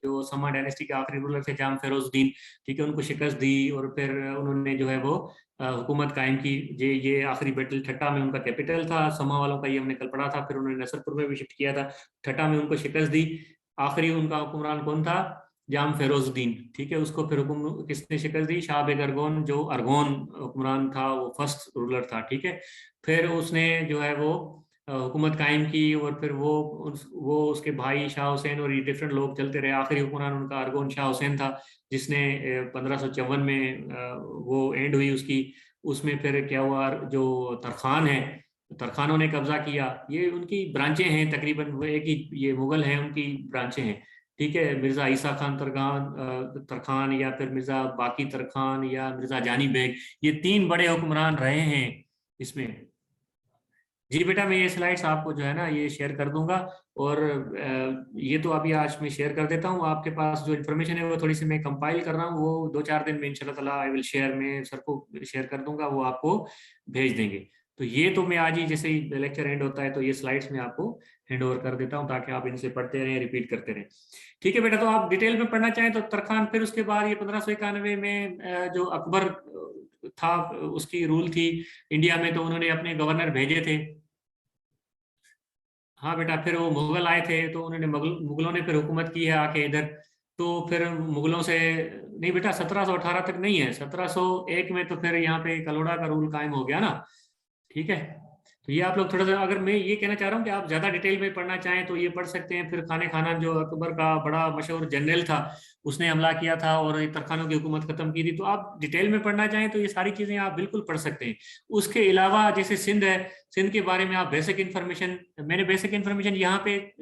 जो समा डायनेस्टी के आखिरी रूलर थे जाम फेरोजुद्दीन, ठीक है, उनको शिकस्त दी और फिर उन्होंने जो है वो हुकूमत कायम की। ये आखिरी बैटल ठट्टा में उनका कैपिटल था समा वालों का, ये हमने कल पढ़ा था। फिर उन्होंने नसरपुर में भी शिफ्ट किया था, ठट्टा में उनको शिकस्त दी। आखिरी उनका हुक्मरान कौन था? जाम फेरोजुद्दीन, ठीक है। उसको फिर हुक्म किसने शिकस्त दी? शाह बेग अरगोन, जो अरगोन हुक्मरान था, वो फर्स्ट रूलर था, ठीक है। फिर उसने जो है वो हुकूमत कायम की और फिर वो उसके भाई शाह हुसैन और ये डिफरेंट लोग चलते रहे। आखिरी हुक्मरान उनका अरगोन शाह हुसैन था, जिसने 1554 में वो एंड हुई उसकी। उसमें फिर क्या हुआ, जो तरखान है, तरखानों ने कब्जा किया। ये उनकी ब्रांचें हैं तकरीबन, वो एक ही ये मुगल हैं उनकी ब्रांचें हैं, ठीक है। मिर्जा ईसा खान तरखान या फिर मिर्जा बाकी तरखान या मिर्जा जानी बेग, ये 3 बड़े हुक्मरान रहे हैं इसमें। जी बेटा मैं ये स्लाइड्स आपको जो है ना ये शेयर कर दूंगा। और ये तो अभी आज मैं शेयर कर देता हूँ। आपके पास जो इन्फॉर्मेशन है वो थोड़ी सी मैं कंपाइल कर रहा हूँ, वो 2-4 दिन में इंशाल्लाह ताला आई विल शेयर, मैं सर को शेयर कर दूंगा, वो आपको भेज देंगे। तो ये तो मैं आज ही जैसे ही लेक्चर एंड होता है तो ये स्लाइड्स में आपको हैंड ओवर कर देता हूँ, ताकि आप इनसे पढ़ते रहें, रिपीट करते रहें, ठीक है बेटा। तो आप डिटेल में पढ़ना चाहें तो तरखान, फिर उसके बाद ये 1591 में जो अकबर था उसकी रूल थी इंडिया में, तो उन्होंने अपने गवर्नर भेजे थे। हाँ बेटा, फिर वो मुगल आए थे तो उन्होंने मुगलों ने फिर हुकूमत की है आके इधर। तो फिर मुगलों से, नहीं बेटा 1718 तक नहीं है, 1701 में तो फिर यहाँ पे कलोड़ा का रूल कायम हो गया ना, ठीक है। तो ये आप लोग थोड़ा सा, अगर मैं ये कहना चाह रहा हूँ कि आप ज्यादा डिटेल में पढ़ना चाहें तो ये पढ़ सकते हैं। फिर खाने खाना जो अकबर का बड़ा मशहूर जनरल था, उसने हमला किया था और तरखानों की हुकूमत खत्म की थी। तो आप डिटेल में पढ़ना चाहें तो ये सारी चीजें आप बिल्कुल पढ़ सकते हैं। उसके अलावा जैसे सिंध है, सिंध के बारे में आप बेसिक इन्फॉर्मेशन, मैंने बेसिक इन्फॉर्मेशन यहाँ पे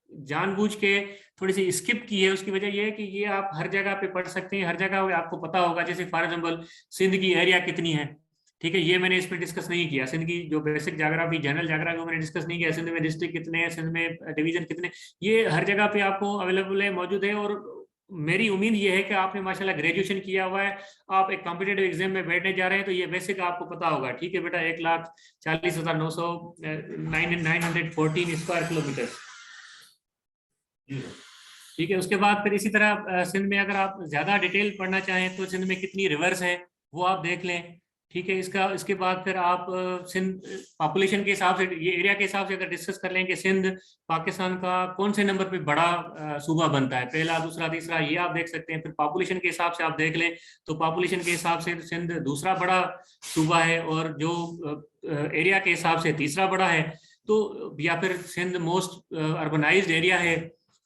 जानबूझ के थोड़ी सी स्किप की है। उसकी वजह यह है कि ये आप हर जगह पे पढ़ सकते हैं, हर जगह आपको पता होगा। जैसे फॉर एग्जाम्पल सिंध की एरिया कितनी है, ठीक है, ये मैंने इसमें डिस्कस नहीं किया। सिंध की जो बेसिक ज्योग्राफी, जनरल ज्योग्राफी, मैंने डिस्कस नहीं किया। सिंध में डिस्ट्रिक्ट कितने हैं, सिंध में डिवीजन कितने, ये हर जगह पे आपको अवेलेबल है, मौजूद है। और मेरी उम्मीद ये है कि आपने माशाल्लाह ग्रेजुएशन किया हुआ है, आप एक कॉम्पिटेटिव एग्जाम में बैठने जा रहे हैं, तो ये बेसिक आपको पता होगा, ठीक है बेटा। 1,40,914 स्क्वायर किलोमीटर। ठीक है। उसके बाद फिर इसी तरह सिंध में अगर आप ज्यादा डिटेल पढ़ना चाहें तो सिंध में कितनी रिवर्स हैं वो आप देख लें। ठीक है। इसके बाद फिर आप सिंध पॉपुलेशन के हिसाब से, ये एरिया के हिसाब से अगर डिस्कस कर लें कि सिंध पाकिस्तान का कौन से नंबर पे बड़ा सूबा बनता है, पहला, दूसरा, तीसरा, ये आप देख सकते हैं। फिर पॉपुलेशन के हिसाब से आप देख लें तो पॉपुलेशन के हिसाब से सिंध दूसरा बड़ा सूबा है, और जो एरिया के हिसाब से तीसरा बड़ा है। तो या फिर सिंध मोस्ट अर्बनाइज्ड एरिया है,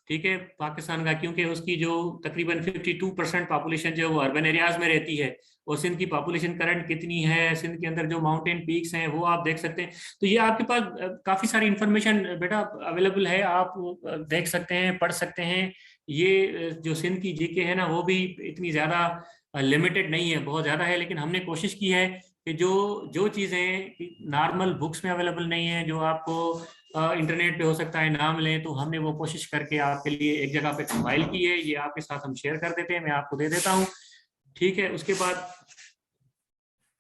ठीक है, पाकिस्तान का, क्योंकि उसकी जो तकरीबन 52% पॉपुलेशन जो है वो अर्बन एरियाज में रहती है। और सिंध की पॉपुलेशन करंट कितनी है, सिंध के अंदर जो माउंटेन पीक्स हैं वो आप देख सकते हैं। तो ये आपके पास काफी सारी इंफॉर्मेशन बेटा अवेलेबल है, आप देख सकते हैं, पढ़ सकते हैं। ये जो सिंध की जीके है ना वो भी इतनी ज्यादा लिमिटेड नहीं है, बहुत ज्यादा है, लेकिन हमने कोशिश की है कि जो जो चीजें नॉर्मल बुक्स में अवेलेबल नहीं है, जो आपको इंटरनेट पे हो सकता है नाम लें, तो हमने वो कोशिश करके आपके लिए एक जगह पे कंपाइल की है। ये आपके साथ हम शेयर कर देते हैं, मैं आपको दे देता हूँ। ठीक है। उसके बाद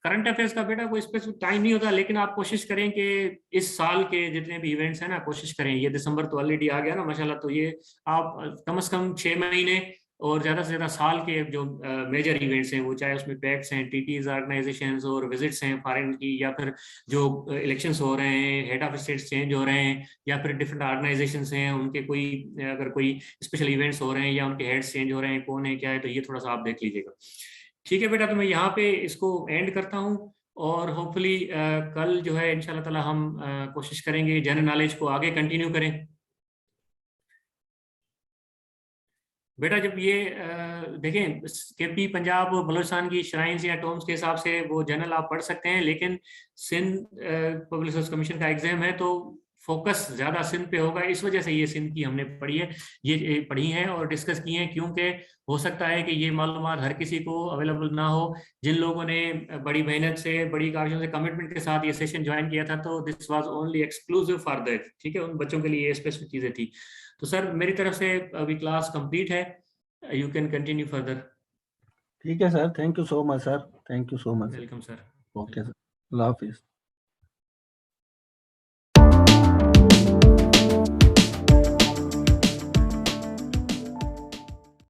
करंट अफेयर्स का बेटा कोई स्पेसिफिक टाइम नहीं होता, लेकिन आप कोशिश करें कि इस साल के जितने भी इवेंट्स हैं ना, कोशिश करें, ये दिसंबर तो ऑलरेडी आ गया ना माशाल्लाह, तो ये आप कम से कम 6 महीने और ज़्यादा से ज़्यादा साल के जो मेजर इवेंट्स हैं, वो चाहे उसमें पैक्ट्स हैं, टीटीज ऑर्गेनाइजेशंस और विजिट्स हैं फॉरेन की, या फिर जो इलेक्शंस हो रहे हैं, हेड ऑफ स्टेट्स चेंज हो रहे हैं, या फिर डिफरेंट ऑर्गेनाइजेशंस हैं उनके कोई अगर कोई स्पेशल इवेंट्स हो रहे हैं या उनके हेड्स चेंज हो रहे हैं, कौन है क्या है, तो ये थोड़ा सा आप देख लीजिएगा। ठीक है बेटा, तो मैं यहाँ पे इसको एंड करता हूँ, और होपफुली कल जो है इंशाल्लाह ताला हम कोशिश करेंगे जनरल नॉलेज को आगे कंटिन्यू करें। बेटा जब ये देखें, केपी पंजाब और बलूचिस्तान की श्राइन्स या टॉम्स के हिसाब से वो जनरल आप पढ़ सकते हैं, लेकिन सिंध पब्लिक सर्विस कमीशन का एग्जाम है तो फोकस ज्यादा सिंध पे होगा, इस वजह से ये सिंध की हमने पढ़ी है, ये पढ़ी है और डिस्कस की है, क्योंकि हो सकता है कि ये मालूमात हर किसी को अवेलेबल ना हो। जिन लोगों ने बड़ी मेहनत से, बड़ी काविशों से, कमिटमेंट के साथ ये सेशन ज्वाइन किया था, तो this was only exclusive for that. ठीक है, उन बच्चों के लिए ये स्पेसिफिक चीजें थी। तो सर मेरी तरफ से अभी क्लास कंप्लीट है, यू कैन कंटिन्यू फर्दर। ठीक है sir, thank you so much sir, thank you so much. Welcome sir. Okay sir, Allah Hafiz.